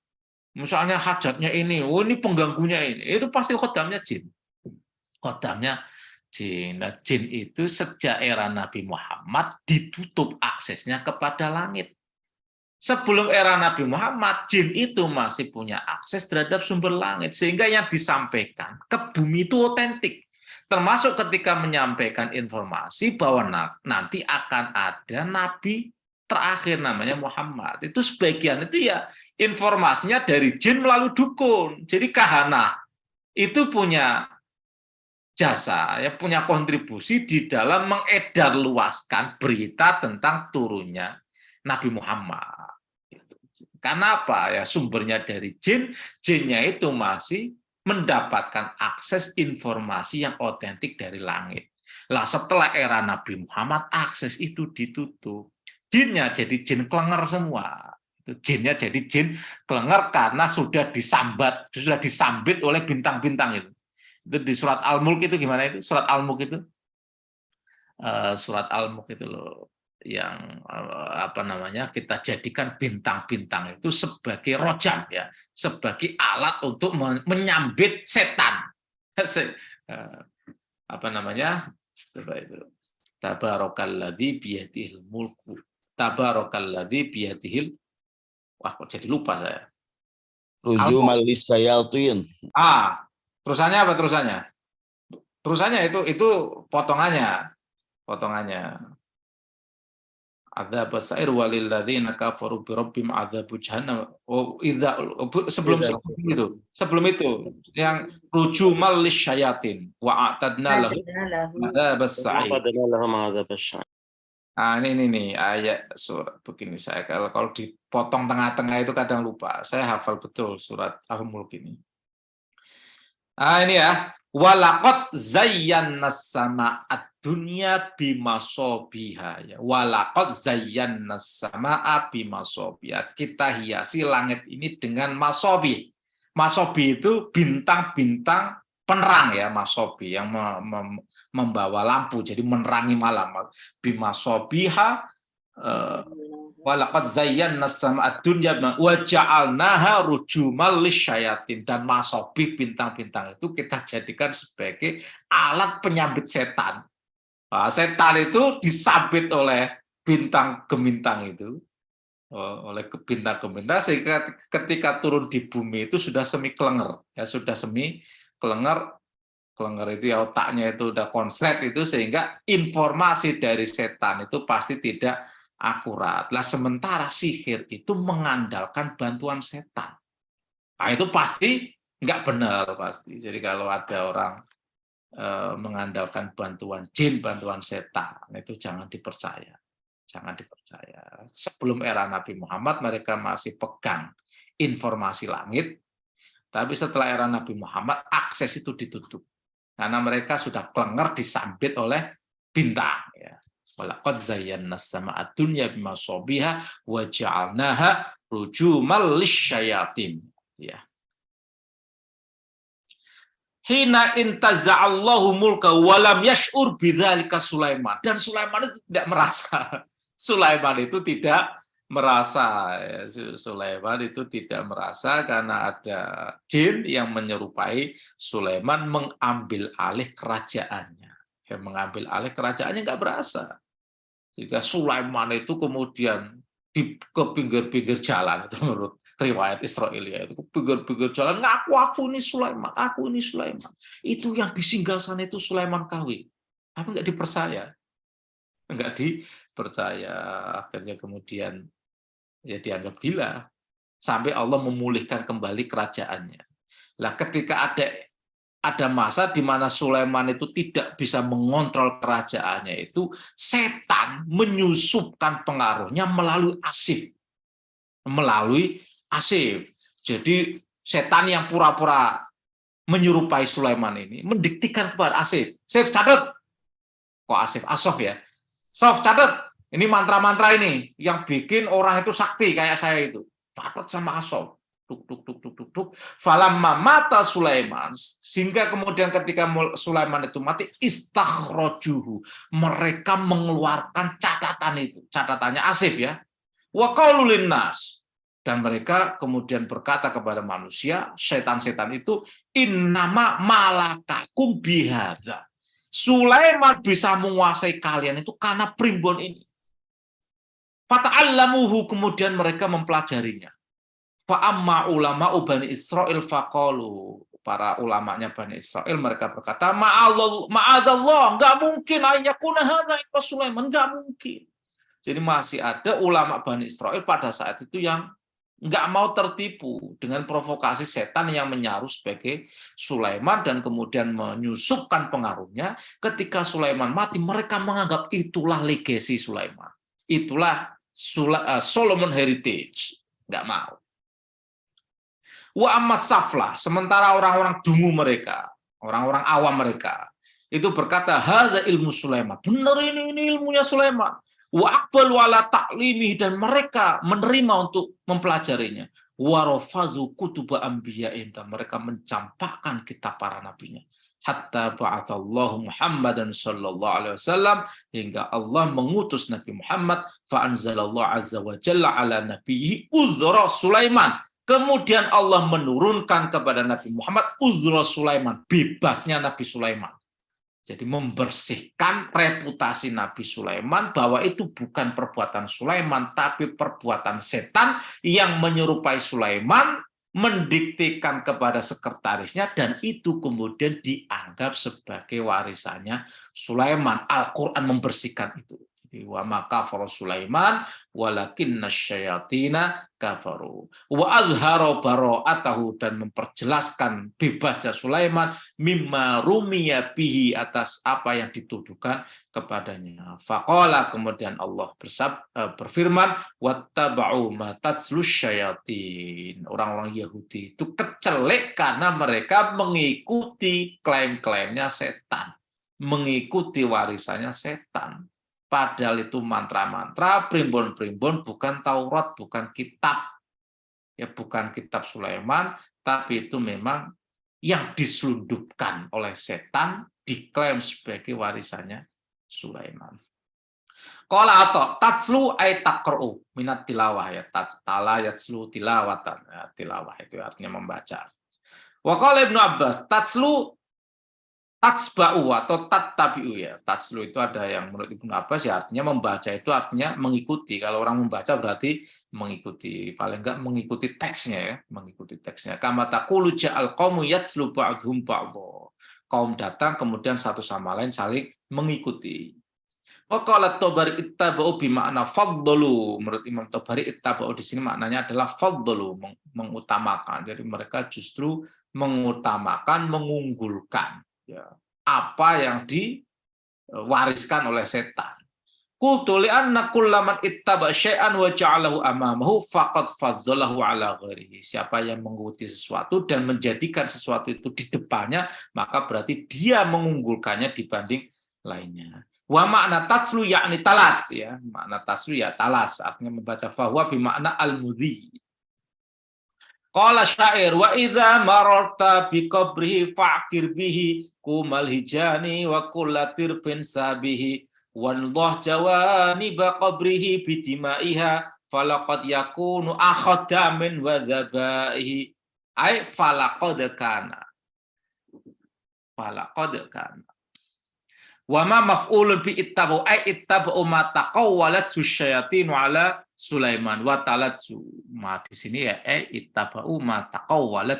B: Misalnya hajatnya ini, oh ini pengganggunya ini. Itu pasti khodamnya jin. Khodamnya jin. Nah, jin itu sejak era Nabi Muhammad ditutup aksesnya kepada langit. Sebelum era Nabi Muhammad, jin itu masih punya akses terhadap sumber langit. Sehingga yang disampaikan ke bumi itu otentik. Termasuk ketika menyampaikan informasi bahwa nanti akan ada nabi terakhir namanya Muhammad. Itu sebagian itu ya informasinya dari jin melalui dukun. Jadi kahana itu punya jasa, ya punya kontribusi di dalam mengedar luaskan berita tentang turunnya Nabi Muhammad. Karena apa? Ya sumbernya dari jin, jinnya itu masih mendapatkan akses informasi yang otentik dari langit. Lah setelah era Nabi Muhammad akses itu ditutup. Jinnya jadi jin klenger semua. Itu jinnya jadi jin klenger karena sudah disambit oleh bintang-bintang itu. Itu di surat Al-Mulk itu gimana itu? Surat Al-Mulk itu? Surat Al-Mulk itu loh. Yang kita jadikan bintang-bintang itu sebagai rojam ya, sebagai alat untuk menyambit setan. Coba itu. Tabarakalladzi biyadihil mulku. Tabarakalladzi biyadihil. Wah, kok jadi lupa saya.
D: Rujumal lisyayatin.
B: Terusannya apa terusannya? Terusannya itu potongannya. Adzab as-sa'ir walil ladzina kafaru bi rabbihim adzabu jahannam. Sebelum itu yang rujumal lisyayatin wa a'tadna lahum adzab as-sa'ir. Ini ayat surat begini saya kalau dipotong tengah-tengah itu kadang lupa. Saya hafal betul surat Al-Mulk ini. Ini ya, walaqad zayyana as-samaa'a dunya bimasobiha ya. Walaqad zayyana as-samaa'a bimasobiha. Kita hiasi langit ini dengan masobi. Masobi itu bintang-bintang penerang ya, masobi yang membawa lampu jadi menerangi malam. Bimasobiha walaqad zayyana as-samaa'a dunya wa ja'alnaha rujumal lisyayatin, dan masobi bintang-bintang itu kita jadikan sebagai alat penyambit setan. Nah, setan itu disambit oleh bintang gemintang itu, oleh bintang gemintang, sehingga ketika turun di bumi itu sudah semi klenger ya, Klenger itu ya otaknya itu udah konslet itu, sehingga informasi dari setan itu pasti tidak akurat. Lah sementara sihir itu mengandalkan bantuan setan. Nah, itu pasti nggak benar pasti. Jadi kalau ada orang mengandalkan bantuan jin, bantuan setan, itu jangan dipercaya. Sebelum era Nabi Muhammad mereka masih pegang informasi langit. Tapi setelah era Nabi Muhammad, akses itu ditutup. Karena mereka sudah kelenger disambit oleh bintang. Ya. Walaqad zayyana as-samaa'a dunya bimasabiha wa ja'alnaha rujuman lisyayatin. Ya. Hina intaza'allahu mulka walam yash'ur bidzalika Sulaiman. Dan Sulaiman itu tidak merasa. Sulaiman itu tidak merasa. Sulaiman itu tidak merasa karena ada jin yang menyerupai Sulaiman mengambil alih kerajaannya. Yang mengambil alih kerajaannya nggak berasa. Jika Sulaiman itu kemudian ke pinggir-pinggir jalan, itu menurut riwayat Israiliyah, itu ke pinggir-pinggir jalan, aku ini Sulaiman, aku ini Sulaiman. Itu yang di singgasana itu Sulaiman kawin. Tapi nggak dipercaya. Nggak dipercaya. Akhirnya kemudian ya dianggap gila sampai Allah memulihkan kembali kerajaannya. Lah ketika ada masa di mana Sulaiman itu tidak bisa mengontrol kerajaannya, itu setan menyusupkan pengaruhnya melalui Asif. Jadi setan yang pura-pura menyerupai Sulaiman ini mendiktikan kepada Asif. Asif catat. Kok Asif? Asof ya. Sof catat. Ini mantra-mantra ini yang bikin orang itu sakti kayak saya itu. Catat sama Asof. Tuk tuk tuk tuk tuk tuk. Falamma mata Sulaiman, sehingga kemudian ketika Sulaiman itu mati, istakhrajuhu, mereka mengeluarkan catatan itu. Catatannya Asif ya. Wa qaulu linnas, dan mereka kemudian berkata kepada manusia, setan-setan itu, innama malakakum bihadza. Sulaiman bisa menguasai kalian itu karena primbon ini. Fata'allamuhu, kemudian mereka mempelajarinya. Fa'amma ulama Bani Israil faqalu, para ulamanya Bani Israil mereka berkata, ma'adallah, enggak mungkin ayyakuna hadza illa Sulaiman, enggak mungkin. Jadi masih ada ulama Bani Israil pada saat itu yang enggak mau tertipu dengan provokasi setan yang menyaru sebagai Sulaiman dan kemudian menyusupkan pengaruhnya. Ketika Sulaiman mati, mereka menganggap itulah legasi Sulaiman. Itulah Solomon heritage. Enggak mau. Wa amma saflah, sementara orang-orang dungu mereka, orang-orang awam mereka, itu berkata, hadza ilmu Sulaiman. Benar ini ilmunya Sulaiman. Wa aqbalu ala ta'limihi, dan mereka menerima untuk mempelajarinya. Wa rafazu kutuba anbiya'in, dan mereka mencampakkan kitab para nabinya. Hatta ba'athallahu Muhammadan sallallahu alaihi wasallam, hingga Allah mengutus Nabi Muhammad, fa anzalallahu azza wa jalla ala nabiyhi uzra Sulaiman. Kemudian Allah menurunkan kepada Nabi Muhammad uzra Sulaiman, bebasnya Nabi Sulaiman. Jadi membersihkan reputasi Nabi Sulaiman bahwa itu bukan perbuatan Sulaiman, tapi perbuatan setan yang menyerupai Sulaiman, mendiktikan kepada sekretarisnya, dan itu kemudian dianggap sebagai warisannya Sulaiman. Al-Quran membersihkan itu. Wa ma kafara Sulaiman walakinna syayatina kafaru wa azhara bara'atahu, dan memperjelaskan bebasnya Sulaiman mimma rumiya bihi, atas apa yang dituduhkan kepadanya. Faqala, kemudian Allah berfirman, wattaba'u ma tatslus syayatin. Orang-orang Yahudi itu kecelek karena mereka mengikuti klaim-klaimnya setan, mengikuti warisannya setan. Padahal itu mantra-mantra, primbon-primbon, bukan Taurat, bukan kitab. Ya, bukan kitab Sulaiman, tapi itu memang yang diselundupkan oleh setan, diklaim sebagai warisannya Sulaiman. Qala atau tatslu ay taqra'u minat tilawah, ya, tala yatslu tilawatan, ya, tilawah itu artinya membaca. Wa qala Ibnu Abbas tatslu tatsba'u atau tattabi'u, ya. Tatslu itu ada yang menurut Ibnu Abbas ya artinya membaca, itu artinya mengikuti. Kalau orang membaca berarti mengikuti, paling enggak mengikuti teksnya, ya, mengikuti teksnya. Kama taqulu ja'al qaumu yatslu ba'dhum ba'dha. Kaum datang kemudian satu sama lain saling mengikuti. Wa qala Tabari ittaba'u bi makna faddalu. Menurut Imam Tabari ittaba'u di sini maknanya adalah faddalu, mengutamakan. Jadi mereka justru mengutamakan, mengunggulkan, ya, apa yang diwariskan oleh setan. Qultu li'anna kullaman ittaba syai'an wa ja'alahu amamahu faqad faddalahu ala ghairihi. Siapa yang mengikuti sesuatu dan menjadikan sesuatu itu di depannya, maka berarti dia mengunggulkannya dibanding lainnya. Wa makna taslu yakni talas, ya. Makna taslu ya talas, artinya membaca, fahuwa bimakna al-mudhi. Qala syair wa idza mararta bi qabrihi fa'kir bihi kumal hijani wa kullatir fin sabihi wandah jawani ba qabrihi bitimaiha falaqad yakunu akhadha min wa dzabaihi ay falaqad kana wa ma maf'ulun bi ittabu ay ittabu ma taqawwalat syayatin ala Sulaiman wa talatsu. Ma di sini ya ittabu ma taqawwalat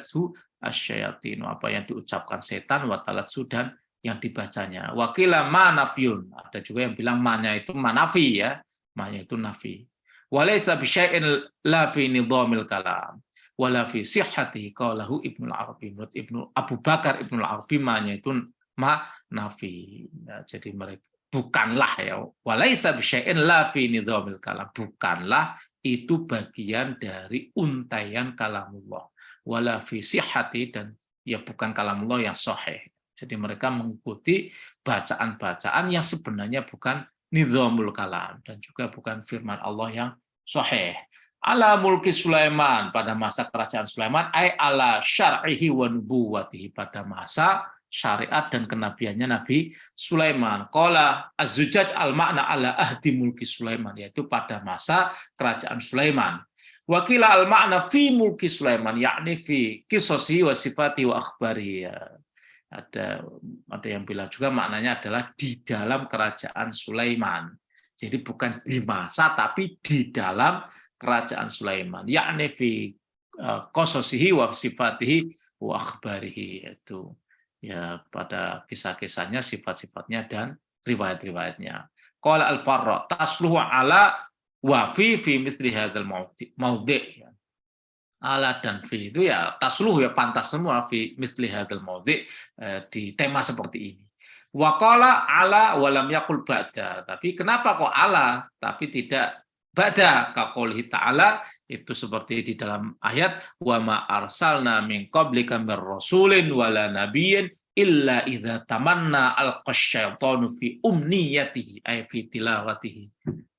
B: asyayatin, apa yang diucapkan setan, wa talatsu dan yang dibacanya. Wakila ma nafyun, ada juga yang bilang ma-nya itu manafi, ya. Ma-nya itu nafi. Walaysa bi syai'in la fi nidhamil kalam wala fi sihhatihi qalahu Ibnu Arabi. Menurut Abu Bakar Ibnu Arabi ma-nya itu ma nafi. Ya, jadi mereka bukanlah, ya, walaysa bi syai'in la fi nidhamil kalam, bukanlah itu bagian dari untaian kalamullah, wala fi sihhati, dan ya bukan kalamullah yang sahih. Jadi mereka mengikuti bacaan-bacaan yang sebenarnya bukan nidhamul kalam dan juga bukan firman Allah yang sahih. Ala mulki Sulaiman, pada masa kerajaan Sulaiman, ay ala syar'ihi wa nubuwatihi, pada masa syariat dan kenabiannya Nabi Sulaiman. Qala Az-Zujaj al-makna ala ahdi mulki Sulaiman, yaitu pada masa kerajaan Sulaiman. Wakila al-makna fi mulki Sulaiman, yakni fi qisasihi wa sifati wa akhbari. Ada yang bilang juga maknanya adalah di dalam kerajaan Sulaiman. Jadi bukan di masa, tapi di dalam kerajaan Sulaiman. Yakni fi qisasihi wa sifatihi wa akhbarihi, yaitu ya pada kisah-kisahnya, sifat-sifatnya dan riwayat-riwayatnya. Qala al-Farra tasluhu ala wa fi mithli hadzal maudhi'. Ala dan fi itu ya tasluhu, ya pantas semua fi mithli hadzal maudhi', di tema seperti ini. Wa qala ala wa lam yaqul ba'da. Tapi kenapa kok ala tapi tidak ba'da? Ka qoulihi ta'ala, itu seperti di dalam ayat wa ma arsalna min qablika mir rasulin wala nabiyyin illa idza tamanna alqasyaitanu fi umniyatihi ay fi tilawatihi.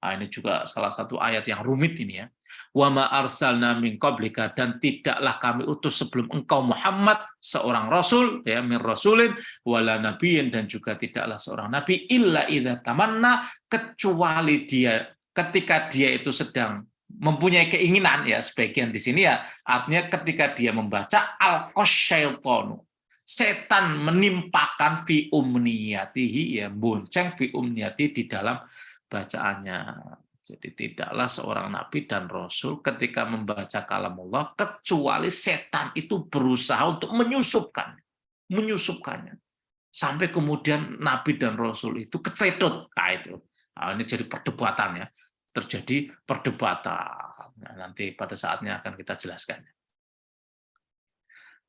B: Ini juga salah satu ayat yang rumit ini, ya. Wa ma arsalna min qablika, dan tidaklah kami utus sebelum engkau Muhammad seorang rasul, ya, min rasulin wala nabiyyin, dan juga tidaklah seorang nabi, illa idza tamanna, kecuali dia ketika dia itu sedang mempunyai keinginan, ya, sebagian di sini ya artinya ketika dia membaca al-qasyaitanu, setan menimpakan fi umniyatihi, ya, bonceng fi umniyati di dalam bacaannya. Jadi tidaklah seorang nabi dan rasul ketika membaca kalamullah kecuali setan itu berusaha untuk menyusupkannya sampai kemudian nabi dan rasul itu kecedot. Nah, itu. Nah, ini jadi perdebatan, ya. Terjadi perdebatan. Nah, nanti pada saatnya akan kita jelaskan.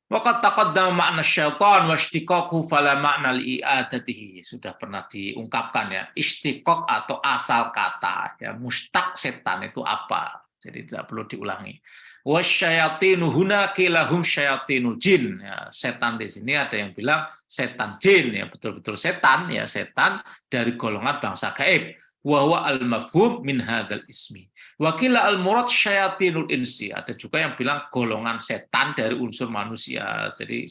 B: Waqad taqaddama makna syaitan wa ishtiqaqu fala makna li'adatihi. Sudah pernah diungkapkan, ya. Ishtiqaq atau asal kata, ya. Mustaq setan itu apa? Jadi tidak perlu diulangi. Wasyayatinu huna kilahum syayatinul jin. Ya, setan di sini ada yang bilang setan jin, ya, betul-betul setan, ya, setan dari golongan bangsa gaib. Wa huwa al-mafhum min hadzal ismi. Wa qila al-murad syayatinul insi. Ada juga yang bilang golongan setan dari unsur manusia. Jadi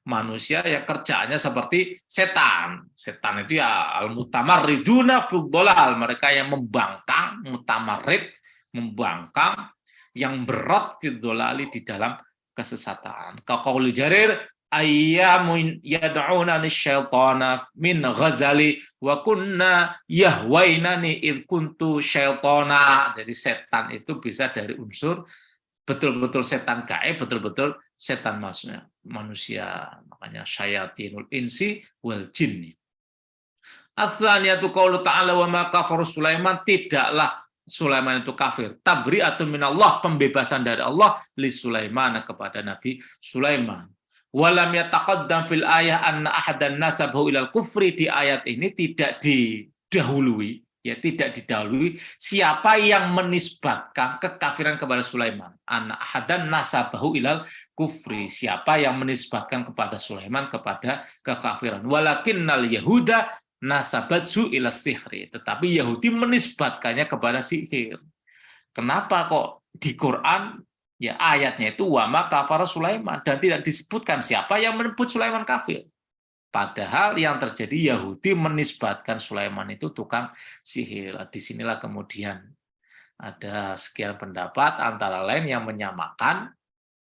B: manusia yang kerjaannya seperti setan. Setan itu ya al-mutamarriduna fil dhalal, mereka yang membangkang, mutamarrid, membangkang, yang berat fil dhalali, di dalam kesesatan. Qaul Jarir ayyamun yad'una nisyaitana min ghazali wa kunna yahwainani id kuntu syaitana. Jadi setan itu bisa dari unsur betul-betul setan gaib, betul-betul setan manusia. Makanya syayatinul insi wal jinni. Ats-tsaniyatu qaulu ta'ala wa ma kafara Sulaiman, tidaklah Sulaiman itu kafir. Tabri'atun minallah, pembebasan dari Allah li Sulaiman, kepada Nabi Sulaiman. Walam yataqaddam fil ayah anna ahadan nasabahu ilal kufri, di ayat ini tidak didahului, Ya, tidak didahului siapa yang menisbatkan kekafiran kepada Sulaiman. Anak hadan nasabahu ilal kufri. Siapa yang menisbatkan kepada Sulaiman kepada kekafiran. Walakinnal yahuda nasabatsu ila sihri. Tetapi Yahudi menisbatkannya kepada sihir. Kenapa kok di Quran ya ayatnya itu wa ma kafara Sulaiman dan tidak disebutkan siapa yang menyebut Sulaiman kafir? Padahal yang terjadi Yahudi menisbatkan Sulaiman itu tukang sihir. Disinilah kemudian ada sekian pendapat antara lain yang menyamakan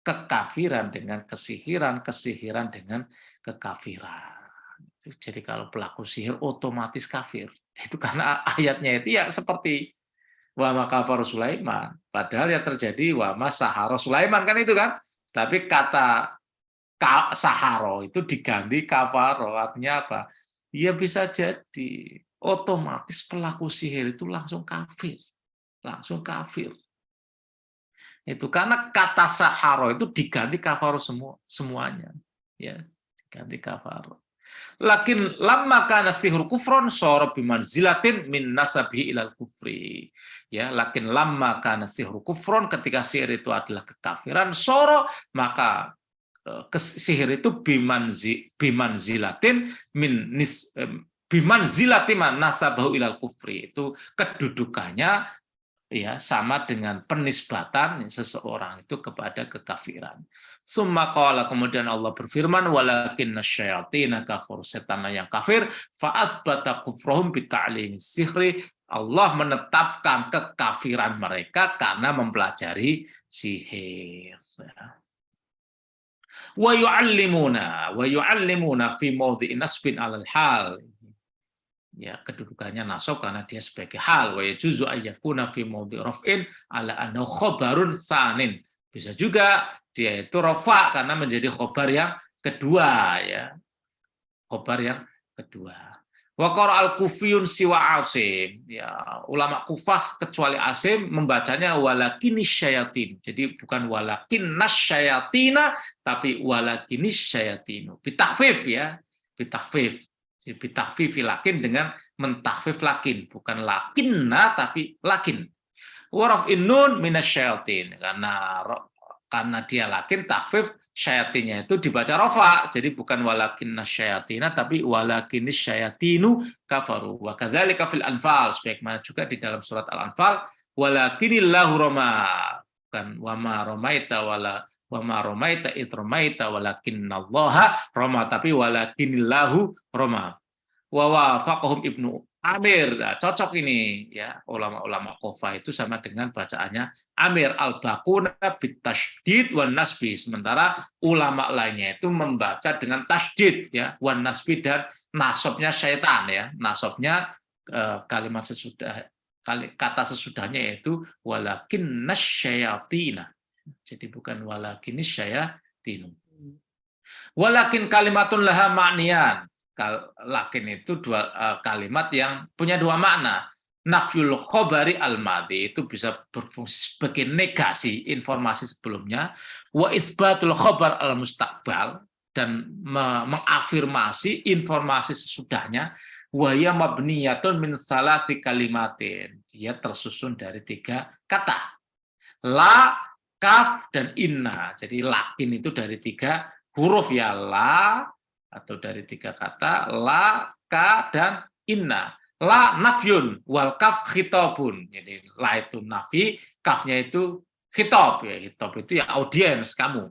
B: kekafiran dengan kesihiran, kesihiran dengan kekafiran. Jadi kalau pelaku sihir otomatis kafir. Itu karena ayatnya itu ya seperti wa ma kafara Sulaiman. Padahal yang terjadi wa ma sahara Sulaiman kan itu kan. Tapi kata saharo itu diganti kafaro, artinya apa? Ya bisa jadi otomatis pelaku sihir itu langsung kafir, itu karena kata saharo itu diganti kafaro semuanya, ya diganti kafaro. Lakin lamma kana sihru kufron sara bimanzilatin min nasabihi ilal kufri. Ya, lakin lamma kana sihru kufron, ketika sihir itu adalah kekafiran, sara maka sihir itu bimanzilatin man nasabahu ilal kufri, itu kedudukannya ya sama dengan penisbatan seseorang itu kepada kekafiran. Summa qala, kemudian Allah berfirman walakinna syayatina kafaru, setan yang kafir, fa asbata kufrahum bi ta'limi sihri, Allah menetapkan kekafiran mereka karena mempelajari sihir. Wa yu'allimuna fi mawdhi'in nasbin 'alal hal. Ya, kedudukannya nasab karena dia sebagai hal. Wa yajuzu ayyakuna fi mawdhi' raf'in 'ala annahu khabarun tsanin. Bisa juga dia itu rafa karena menjadi khabar yang kedua, ya. Khabar yang kedua. Wa qara'al kufiyun siwa Asim. Ya, ulama Kufah kecuali Asim membacanya walakinis syayatin. Jadi bukan walakinnas syayatina tapi walakinis syayatinu. Bitahfif ya, bitahfif. Jadi bitahfif lakin dengan mentahfif lakin, bukan lakinna tapi lakin. Wa raf'in nun minasyayatin. Karena dia lakin tahfif, syayatinnya itu dibaca rafa, jadi bukan walakinna syayatina tapi walakinis syayatinu kafaru. Wa kadzalika fil Anfal, sebagaimana juga di dalam surat Al-Anfal, walakinillahu rama, bukan wa ma ramaita id ramaita walakinallaha rama, tapi walakinillahu rama. Wa wafaqahum Ibnu Amir, nah, cocok ini ya, ulama-ulama Kufah itu sama dengan bacaannya Amir, al-baquna bitasydid wan nasbi, sementara ulama lainnya itu membaca dengan tasydid ya, wan nasbi, dan nasabnya syaitan ya, nasabnya kalimat kata sesudahnya yaitu walakinnas syayatina. Jadi bukan walakinis syayatinu. Walakin kalimatun laha ma'niyan. Lakin itu dua kalimat yang punya dua makna. Nafyul khobari al-madhi itu bisa berfungsi sebagai negasi informasi sebelumnya, wa itsbatul khobar al-mustaqbal, dan mengafirmasi informasi sesudahnya, wa ya mabniyatun min tsalati kalimatin. Dia tersusun dari 3 kata. La, kaf, dan inna. Jadi lakin itu dari 3 huruf ya, la atau dari 3 kata, la, ka, dan inna. La nafyun wal kaf khitabun. Jadi la itu nafi, kafnya itu khitab ya. Khitab itu ya audiens kamu.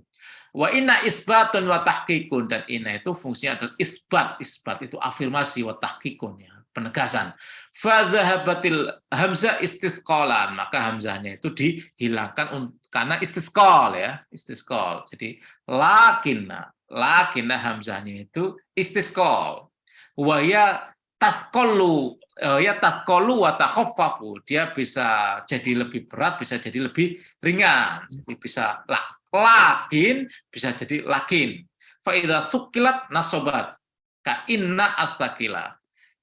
B: Wa inna isbatun wa tahqiqun, dan inna itu fungsinya adalah isbat. Isbat itu afirmasi, wa tahqiqun ya, penegasan. Fa dhahabatil hamzah istithqalan, maka hamzahnya itu dihilangkan karena istisqal ya, istisqal. Jadi lakinna hamzahnya itu istisqal. Wa ya taqallu wa takhaffafu, dia bisa jadi lebih berat, bisa jadi lebih ringan. Jadi bisa lakin bisa jadi lakin. Fa idza suqilat nasobat ka inna atsaqila.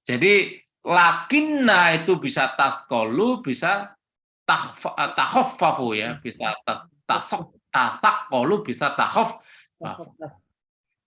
B: Jadi lakinna itu bisa taqallu, bisa takhaffafu ya, bisa taqallu, bisa takhaffafu.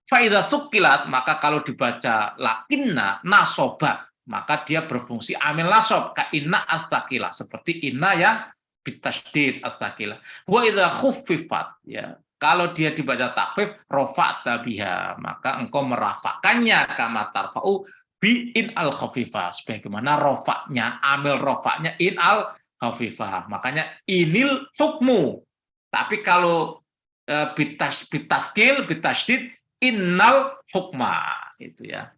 B: Fa idza suqilat, maka kalau dibaca lakinna nasobat, maka dia berfungsi amil nasab ka inna astaqila, seperti inna yang bitasydid astaqila. Wa idza khuffifat, ya, kalau dia dibaca takhfif rafa'ta biha, maka engkau merafakannya kama tarfa'u bi in al khafifah, sebagaimana rafa'nya amil rafa'nya in al khafifah. Makanya inil hukmu. Tapi kalau bitaskil bitasydid innal hukma, itu ya.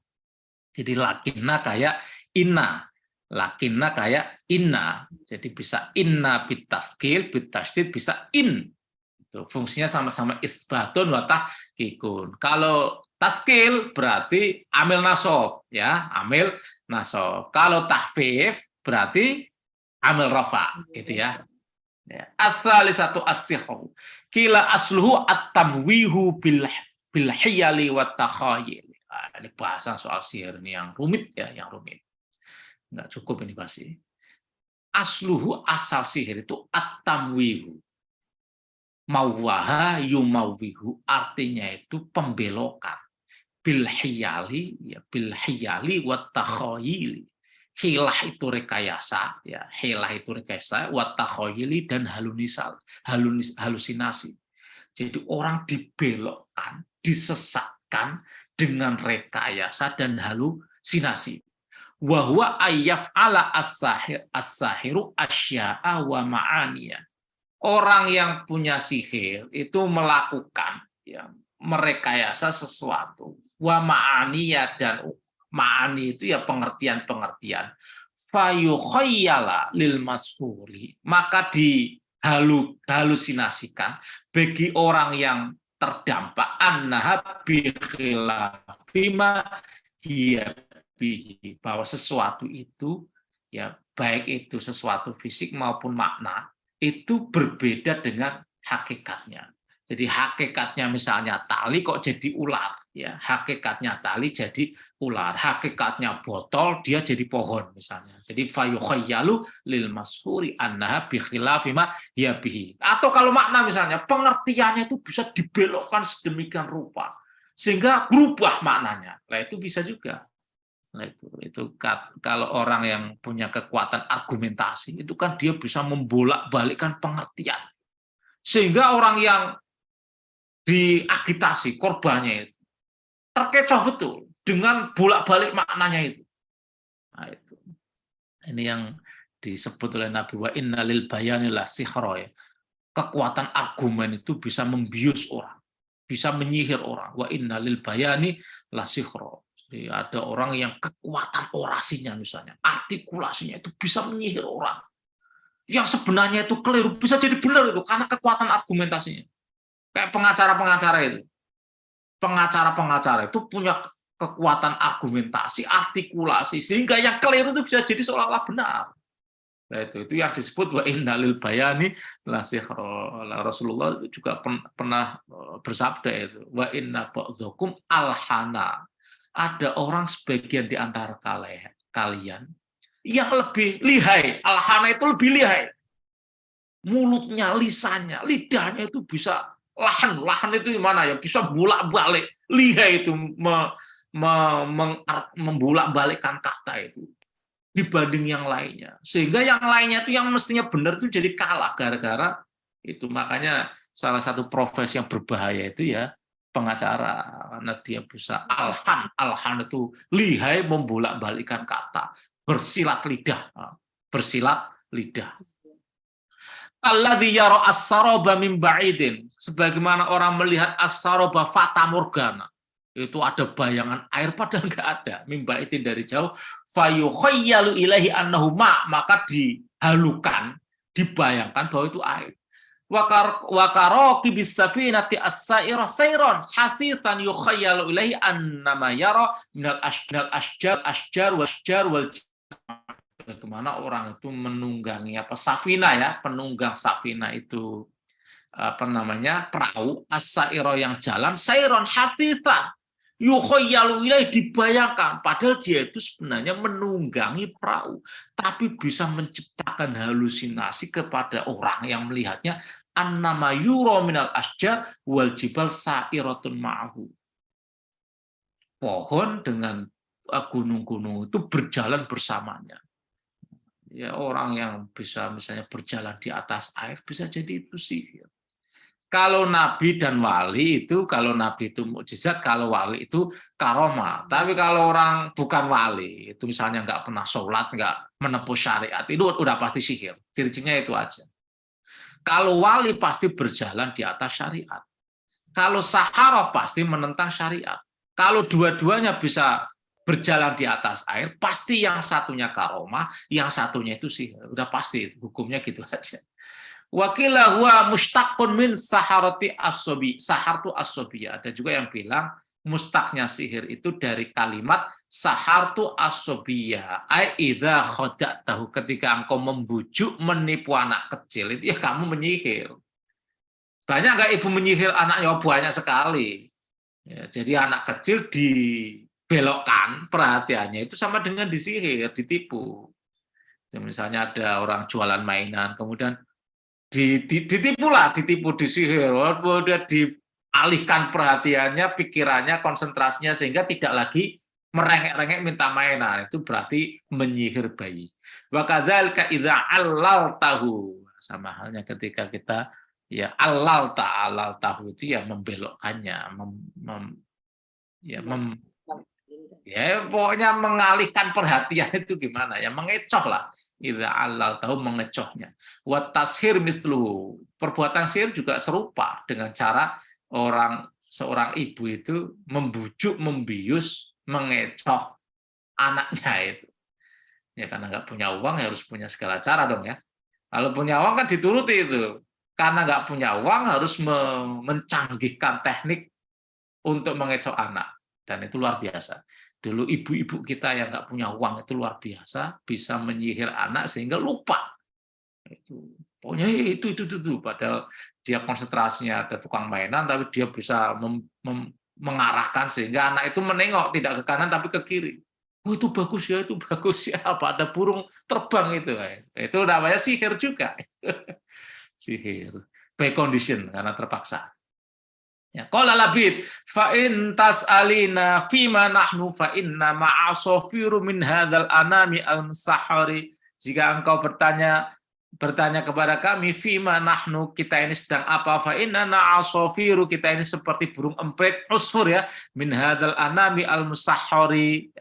B: Jadi lakinna kayak inna, lakinna kayak inna. Jadi bisa inna bitaskil bitasydid, bisa in. Itu fungsinya sama-sama isbatun wa tahqiqun. Kalau taskil berarti amil nasab, ya, amil nasab. Kalau tahfif berarti amil rafa, gitu ya. Ats-tsalisatu as-sihru. Kila asluhu at-tamwihu bil hiyali wat takhayil. Ini bahasan soal sihir ini yang rumit, ya, yang rumit. Enggak cukup ini pasti. Asluhu, asal sihir itu at-tamwihu. Mawwaha yumawwihu, artinya itu pembelokan. Bil hiyali, ya, bil hiyali wat takhayil. Hilah itu rekayasa, ya, hilah itu rekayasa, wat takhayili dan halusinasi. Jadi orang dibelokkan, disesatkan dengan rekayasa dan halusinasi. Wa huwa ayyaf'ala as-sahiru asya'a wa ma'aniya. Orang yang punya sihir itu melakukan, ya, merekayasa sesuatu. Wa ma'aniya, dan ma'ani itu ya pengertian-pengertian. Fayukhayyala lil mashuri, maka dihalusinasikan bagi orang yang terdampak annaha bi khilafi ma hiya bihi, bahwa sesuatu itu, ya, baik itu sesuatu fisik maupun makna, itu berbeda dengan hakikatnya. Jadi hakikatnya misalnya tali kok jadi ular, ya, hakikatnya tali jadi ular, hakikatnya botol dia jadi pohon misalnya. Jadi fayukhayyalu lil mashuri annaha bi khilafi ma hiya bihi. Atau kalau makna misalnya pengertiannya itu bisa dibelokkan sedemikian rupa sehingga berubah maknanya. Nah, itu bisa juga. Nah, itu kalau orang yang punya kekuatan argumentasi itu kan dia bisa membolak-balikkan pengertian. Sehingga orang yang diagitasi korbannya itu terkecoh betul dengan bolak-balik maknanya itu. Nah, itu. Ini yang disebut oleh Nabi, wa inna lil bayani la sihra, ya. Kekuatan argumen itu bisa membius orang, bisa menyihir orang. Wa inna lil bayani la sihra. Jadi ada orang yang kekuatan orasinya misalnya, artikulasinya itu bisa menyihir orang. Yang sebenarnya itu keliru bisa jadi benar itu karena kekuatan argumentasinya. Kayak pengacara-pengacara itu. Pengacara-pengacara itu punya kekuatan argumentasi, artikulasi, sehingga yang keliru itu bisa jadi seolah-olah benar. Nah, itu yang disebut wa inna lil bayani la sihra. Rasulullah itu juga pernah bersabda itu, wa inna ba'dzakum alhana. Ada orang sebagian di antara kalian yang lebih lihai. Alhana itu lebih lihai. Mulutnya, lisannya, lidahnya itu bisa lahan itu gimana ya, bisa bolak-balik, lihai itu membolak-balikkan kata itu dibanding yang lainnya, sehingga yang lainnya itu yang mestinya benar itu jadi kalah gara-gara itu. Makanya salah satu profesi yang berbahaya itu ya pengacara, karena dia bisa alhan itu lihai membolak-balikkan kata, bersilat lidah. Alladzi yara as-saraba min ba'idin, sebagaimana orang melihat as-saraba fata morgana, itu ada bayangan air padahal enggak ada, min ba'idin dari jauh, fayukhayyalu ilaihi annahu ma, maka dihalukan, dibayangkan bahwa itu air. Wa karaqi bis safinati as-saira sayran hasisan yukhayyalu ilaihi annama yara minal ashjar wal bagaimana orang itu menunggangi safina, ya, penunggang safina itu perahu as-saira yang jalan, sayron hafitha yukhayyalu ilaihi, dibayangkan padahal dia itu sebenarnya menunggangi perahu, tapi bisa menciptakan halusinasi kepada orang yang melihatnya, annama yura minal ashjar wal jibal sairatun ma'ahu, pohon dengan gunung-gunung itu berjalan bersamanya. Ya, orang yang bisa misalnya berjalan di atas air bisa jadi itu sihir. Kalau nabi dan wali itu, kalau nabi itu mukjizat, kalau wali itu karomah. Tapi kalau orang bukan wali, itu misalnya nggak pernah sholat, nggak menempuh syariat, itu udah pasti sihir. Ciri-cirinya itu aja. Kalau wali pasti berjalan di atas syariat. Kalau sahara pasti menentang syariat. Kalau dua-duanya bisa berjalan di atas air, pasti yang satunya karomah, yang satunya itu sihir. Udah pasti, hukumnya gitu aja. Wakilah huwa mustaqun min saharati as-sobi. Sahartu as-sobiyah. Ada juga yang bilang mustaknya sihir itu dari kalimat sahartu as-sobiyah. Ai idza khada'tahu, ketika engkau membujuk, menipu anak kecil, itu ya kamu menyihir. Banyak nggak ibu menyihir anaknya? Banyak sekali. Ya, jadi anak kecil dibelokkan perhatiannya itu sama dengan disihir, ditipu. Ya, misalnya ada orang jualan mainan, kemudian ditipu, disihir, dia dialihkan perhatiannya, pikirannya, konsentrasinya, sehingga tidak lagi merengek-rengek minta mainan. Itu berarti menyihir bayi. Wa kadzalika idza allaltahu, sama halnya ketika kita ya tahu itu ya membelokkannya, ya pokoknya mengalihkan perhatian itu gimana ya, mengecoh lah. Idza allal tahu, mengecohnya. Wa tashir mithlu, perbuatan sihir juga serupa dengan cara seorang ibu itu membujuk, membius, mengecoh anaknya itu. Ya karena nggak punya uang harus punya segala cara dong ya. Kalau punya uang kan dituruti itu. Karena nggak punya uang harus mencanggihkan teknik untuk mengecoh anak, dan itu luar biasa. Dulu ibu-ibu kita yang nggak punya uang itu luar biasa, bisa menyihir anak sehingga lupa. Pokoknya itu. Padahal dia konsentrasinya ada tukang mainan, tapi dia bisa mengarahkan sehingga anak itu menengok tidak ke kanan tapi ke kiri. Oh itu bagus ya, Apa ada burung terbang itu? Itu namanya sihir juga. Sihir by condition, karena terpaksa. Ya, qala Labid fa in tas'alina fima nahnu fa inna ma'asafiru min hadzal anami al-musahhari. Jika engkau bertanya kepada kami fima nahnu, kita ini sedang apa, fa inna ma'asafiru, kita ini seperti burung emprit, usfur ya, min hadzal anami al-musahhari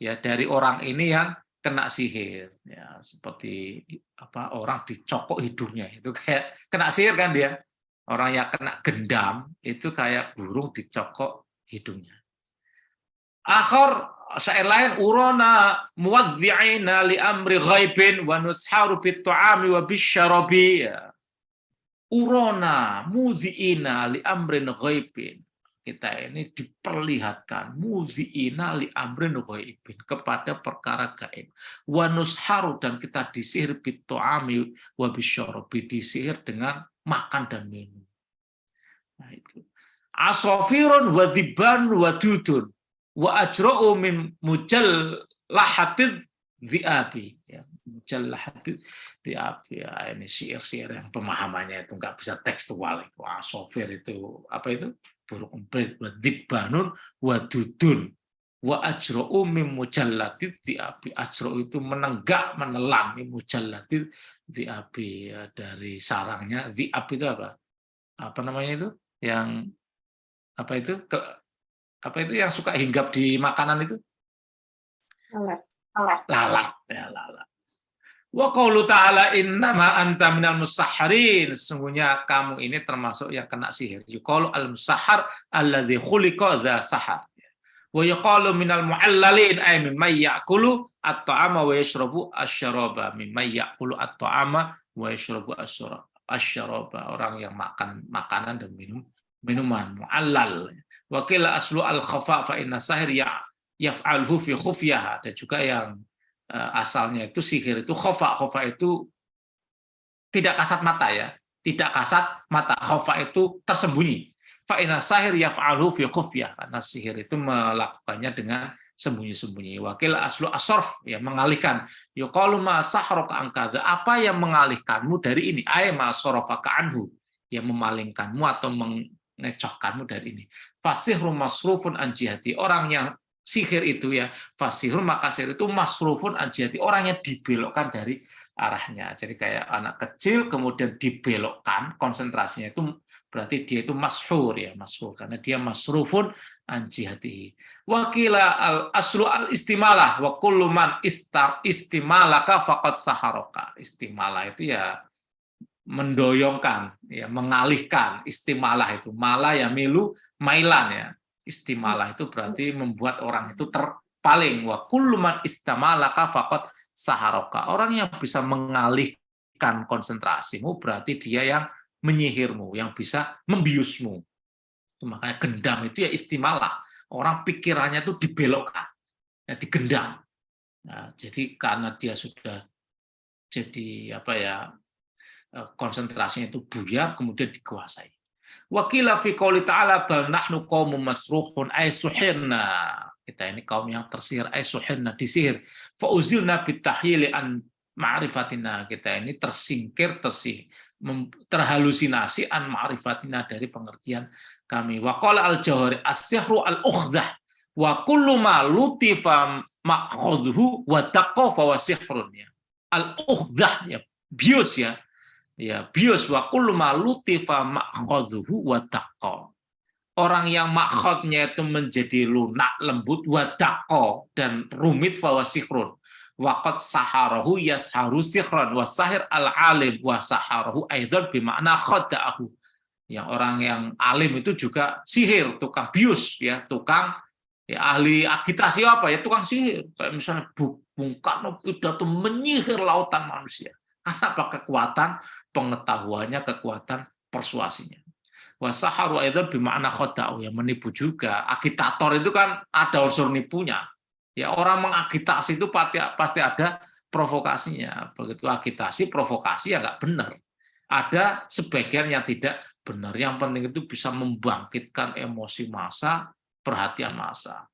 B: ya, dari orang ini yang kena sihir ya, seperti apa, orang dicokok hidungnya, itu kayak kena sihir kan dia. Orang yang kena gendam itu kayak burung dicokok hidungnya. Akhir syair lain, urona muwaddi'ina li amri ghaibin wa nusharu bit tu'ami wa bisyarabi. Urona mudhi'ina li amrin ghaibin. Kita ini diperlihatkan mudhi'ina li amrin ghaibin, kepada perkara gaib. Wa nusharu, dan kita disihir bit tu'ami wa bisyarabi, disihir dengan makan dan minum. Nah itu. Asafirun wa dhiban wa dudun wa ajra'u min mujallahatid dhi'abi. Ya, mujallahatid dhi'abi. Ya, ini syair-syair yang pemahamannya itu nggak bisa tekstual. Asafir itu apa itu? Burung emprit. Wa dhibanun wa dudun wa ajra'u min mujallatid dhi'abi. Ajra'u itu menenggak, menelan, mujallatid dhi'abi, ya, dari sarangnya. Dhi'ab itu apa? Apa namanya itu? Yang apa itu? Apa itu yang suka hinggap di makanan itu? Lalat. Ya, lalat. Wa qaulu ta'ala innama anta minal musahharin, sesungguhnya kamu ini termasuk yang kena sihir. Yuqalu al-musahhar alladzi khuliqa dza sahar. Wa yuqalu minal mu'allalin ay mimman ya'kulu at-ta'ama wa yashrabu asy-syaraba, mimman ya'kulu at-ta'ama wa yashrabu asy-syaraba, orang yang makan makanan dan minum minuman, mu'allal. Wa qila aslu al-khafa fa inna sahir yaf'alhu fi khufyah. Ada juga yang asalnya itu sihir itu khafa. Khafa itu tidak kasat mata ya, tidak kasat mata. Khafa itu tersembunyi. Fa inna sahir yaf'alhu fi khufyah, karena sihir itu melakukannya dengan sembunyi-sembunyi. Wakil aslu asorf, ya, mengalihkan. Yuqalu ma sahraka angkaza, apa yang mengalihkanmu dari ini? Ay ma sarafaka anhu, yang memalingkanmu atau mengecohkanmu dari ini. Fasihru masrufun an jihati, orang yang sihir itu ya, fasihur maka sihir itu masrufun an jihati, orang yang dibelokkan dari arahnya. Jadi kayak anak kecil kemudian dibelokkan konsentrasinya, itu berarti dia itu mashur ya, mashur karena dia masrufun an jihatihi. Wa qila al aslu al istimalah wa kullu man istimalaka faqad saharaka. Istimalah itu ya mendoyongkan, ya mengalihkan. Istimalah itu malah ya milu mailan ya. Istimalah itu berarti membuat orang itu terpaling. Wa kullu man istamalaka faqad saharaka. Orang yang bisa mengalihkan konsentrasimu berarti dia yang menyihirmu, yang bisa membiusmu. Makanya gendam itu ya istimalah. Orang pikirannya itu dibelokkan, ya digendam. Nah, jadi karena dia sudah jadi apa ya, konsentrasinya itu buyar, kemudian dikuasai. Wakila fi qouli ta'ala bal nahnu qaumun masruhun ay suhirna. Kita ini kaum yang tersihir, ay suhirna, disihir. Fa uzilna bitahyili an ma'rifatina. Kita ini tersingkir, terhalusinasi an ma'rifatina, dari pengertian kami. Wa qala al-Jauhari as-sihru al-ukhdah wa kullu ma lutifa ma'khudhu wa taqafa wa sihrun ya. Al-ukhdah ya, bius ya. Ya, bius wa kullu ma lutifa ma'khudhu wa taqqa. Orang yang makhudnya itu menjadi lunak, lembut, wa taqqa, dan rumit, fa wa sihrun. Wa qad saharahu yasharu sihran wa sahir al-alim wa saharahu aidan bima'na khada'ahu. Yang orang yang alim itu juga sihir, tukang bius ya, tukang ya, ahli agitasi apa ya, tukang sihir. Kayak misalnya Bung Karno pidato menyihir lautan manusia. Karena apa? Kekuatan pengetahuannya, kekuatan persuasinya. Wasaharu aidan bima'na khada'u, yang menipu juga. Agitator itu kan ada unsur nipunya. Ya, orang mengagitasi itu pasti ada provokasinya. Begitu agitasi, provokasi ya nggak benar. Ada sebagian yang tidak benar. Yang penting itu bisa membangkitkan emosi massa, perhatian massa.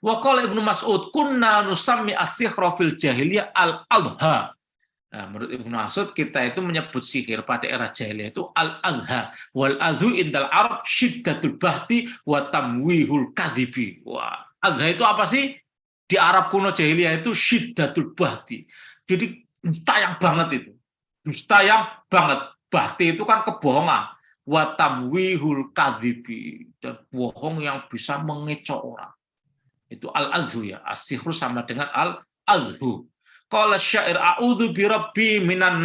B: Wa qala Ibnu Mas'ud, kunna nusammi as-sihra fil jahiliyah al-adha. Nah, menurut Ibnu Mas'ud, kita itu menyebut sihir pada era jahiliyah itu al-adha. Wal adhu indal Arab syiddatul bahti wa tamwihul kadhibi. Wah, adha itu apa sih? Di Arab kuno jahiliyah itu syiddatul bahti. Jadi tayang banget itu. Tayang banget. Bahti itu kan kebohongan. Wa tamwihul kadhibi, dan bohong yang bisa mengecoh orang. Itu al-adhu ya. As-sihru sama dengan al-adhu. Qala syair a'udzu bi rabbi minan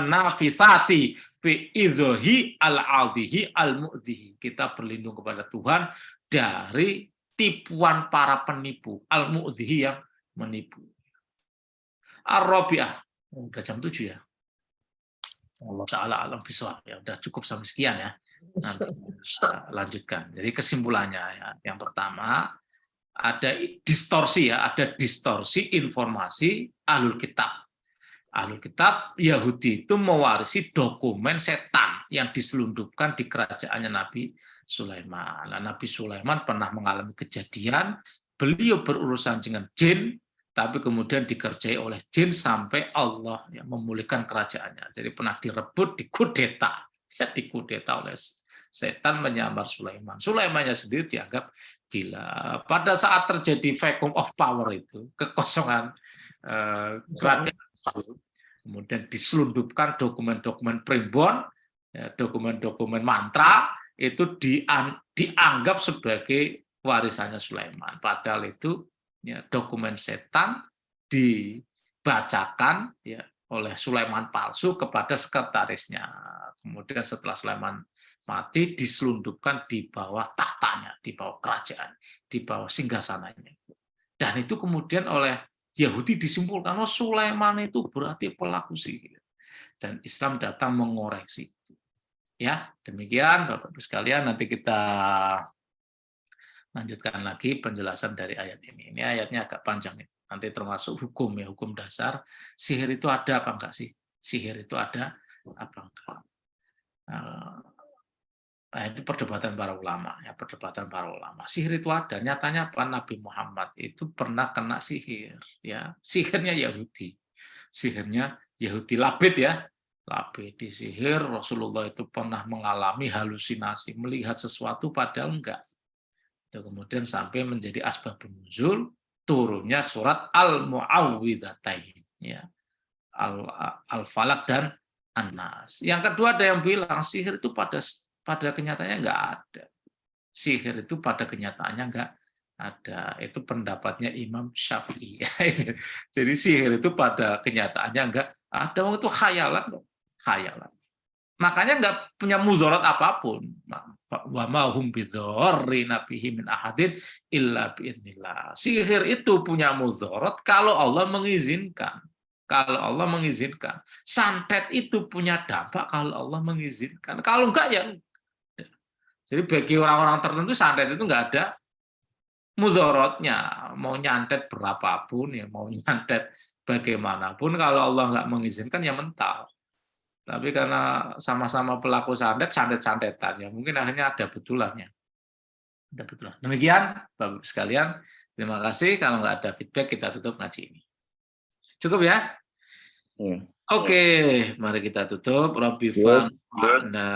B: nafisati fi idhi al-adhihi al-mu'dhihi. Kita berlindung kepada Tuhan dari tipuan para penipu, al-mu'dhihi, yang menipu. Ar-Rabi'ah. Udah jam 7 ya. Allah taala alam bisawab. Ya udah cukup sampai sekian ya. Nanti kita lanjutkan. Jadi kesimpulannya ya, yang pertama, ada distorsi ya, ada distorsi informasi ahlul kitab. Ahlul kitab Yahudi itu mewarisi dokumen setan yang diselundupkan di kerajaannya Nabi Sulaiman. Nah, Nabi Sulaiman pernah mengalami kejadian, beliau berurusan dengan jin, tapi kemudian dikerjai oleh jin sampai Allah ya, memulihkan kerajaannya. Jadi pernah direbut, dikudeta, ya dikudeta oleh setan menyamar Sulaiman. Sulaimannya sendiri dianggap gila. Pada saat terjadi vacuum of power itu, kekosongan kerajaan, kemudian diselundupkan dokumen-dokumen primbon, ya, dokumen-dokumen mantra, itu dianggap sebagai warisannya Sulaiman. Padahal itu ya, dokumen setan dibacakan ya, oleh Sulaiman palsu kepada sekretarisnya. Kemudian setelah Sulaiman mati, diselundupkan di bawah tahtanya, di bawah kerajaan, di bawah singgasananya. Dan itu kemudian oleh Yahudi disimpulkan, oh Sulaiman itu berarti pelaku sihir. Dan Islam datang mengoreksi. Ya, demikian Bapak-Ibu sekalian, nanti kita lanjutkan lagi penjelasan dari ayat ini. Ini ayatnya agak panjang itu. Nanti termasuk hukum ya, hukum dasar. Sihir itu ada apa enggak sih? Sihir itu ada apa enggak? Nah, itu perdebatan para ulama ya, perdebatan para ulama. Sihir itu ada, nyatanya apa? Nabi Muhammad itu pernah kena sihir ya. Sihirnya Yahudi. Sihirnya Yahudi Labid ya. Labid disihir, Rasulullah itu pernah mengalami halusinasi, melihat sesuatu padahal enggak. Itu kemudian sampai menjadi asbabun nuzul turunnya surat Al-Mu'awwidzatain, ya. Al-Falaq dan An-Nas. Yang kedua ada yang bilang sihir itu pada kenyataannya enggak ada. Sihir itu pada kenyataannya enggak ada. Itu pendapatnya Imam Syafi'i. Jadi sihir itu pada kenyataannya enggak ada. Itu khayalan, khayalan. Makanya enggak punya mudarat apapun. Wa ma hum bidzarrina bihi min ahadin illa biidznillah. Sihir itu punya mudarat kalau Allah mengizinkan. Kalau Allah mengizinkan. Santet itu punya dampak kalau Allah mengizinkan. Kalau enggak ya enggak. Jadi bagi orang-orang tertentu santet itu enggak ada mudaratnya. Mau nyantet berapapun, ya mau nyantet bagaimanapun, kalau Allah enggak mengizinkan ya mental. Tapi karena sama-sama pelaku santet, santet-santetan, ya mungkin akhirnya ada betulannya. Ada betulan. Demikian, Bapak-Ibu sekalian. Terima kasih. Kalau enggak ada feedback, kita tutup ngaji ini. Cukup ya? Oke, mari kita tutup. Rabbi fanfa'na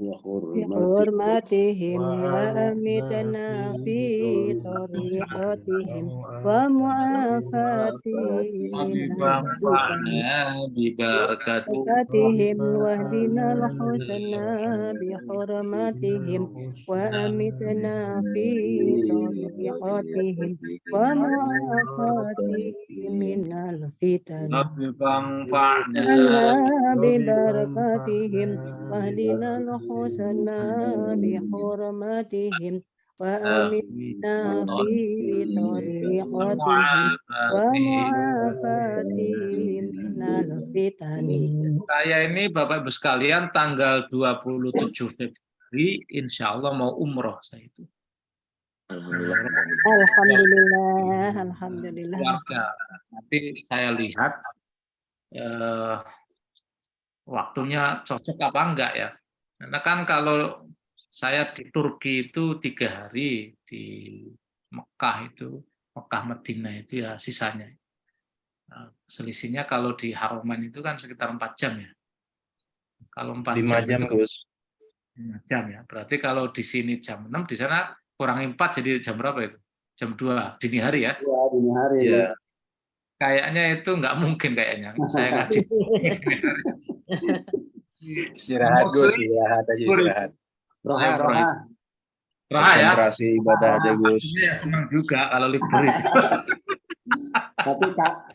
E: بحرمتهم وأمتنا في طريقتهم ومعافاتهم واهدنا الحسنى بحرمتهم وأمتنا في طريقتهم ومعافاتهم من الفتن ببركاتهم واهدنا الحسنى بحرماتهم وأمتنا في طريقتهم ومعافاتهم من الفتن.
B: Saya ini Bapak Ibu sekalian tanggal 27 Februari insya Allah mau umroh saya itu.
E: Alhamdulillah.
B: Keluarga. Nanti saya lihat waktunya cocok apa enggak ya. Karena kan kalau saya di Turki itu 3 hari, di Mekah Madinah itu ya sisanya. Selisihnya kalau di Haroman itu kan sekitar 4 jam ya. Kalau 4
A: 5 jam
B: itu,
A: Gus.
B: 5 jam ya. Berarti kalau di sini jam 6, di sana kurangi 4 jadi jam berapa itu? Jam 2 dini hari ya?
F: Ya, dini hari.
A: Ya.
B: Kayaknya itu nggak mungkin kayaknya. Saya ngaji.
C: Istirahat Gus, istirahat aja istirahat.
F: Roha.
B: Roha ya.
A: Konsentrasi ibadah aja Gus.
B: Artinya ya senang juga kalau libur itu.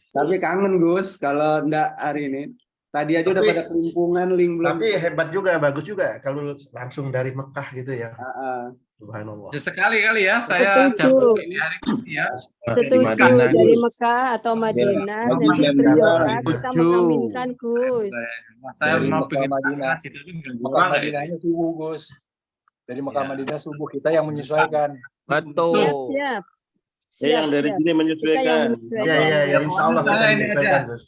F: Tapi kangen Gus kalau enggak hari ini. Tadi aja udah
C: Tapi-
F: pada kelimpungan link belum.
C: Tapi hebat juga, bagus juga kalau langsung dari Mekah gitu ya. Subhanallah.
B: Sekali kali ya saya
E: Setuju.
B: jam ini hari ini ya.
A: Di
E: Setuju
A: Madinah,
E: dari
A: Gus.
E: Mekah atau Madinah
C: bagus
E: nanti
C: dan
E: berdoa
C: benar.
E: kita
D: Setuju.
E: mengaminkan Gus.
B: Saya
C: Dari
B: mau
C: Mekah,
B: pengen
C: Madinah.
B: ngaji tapi nggak
C: Mekah
B: kurang nggak itu?
C: Madinahnya subuh Gus. Dari Mekah
B: Ya.
C: Madinah subuh kita yang menyesuaikan.
D: Betul.
E: Siap.
G: Yang dari sini
E: Kita yang
G: menyesuaikan.
E: menyesuaikan.
C: Ya, insya Allah kita
B: Saya ini
C: menyesuaikan
B: aja.
C: Gus.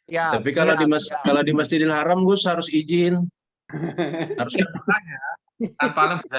D: Ya,
A: Tapi kalau di kalau di Masjidil Haram Gus harus izin. Harus
B: Tanpa bisa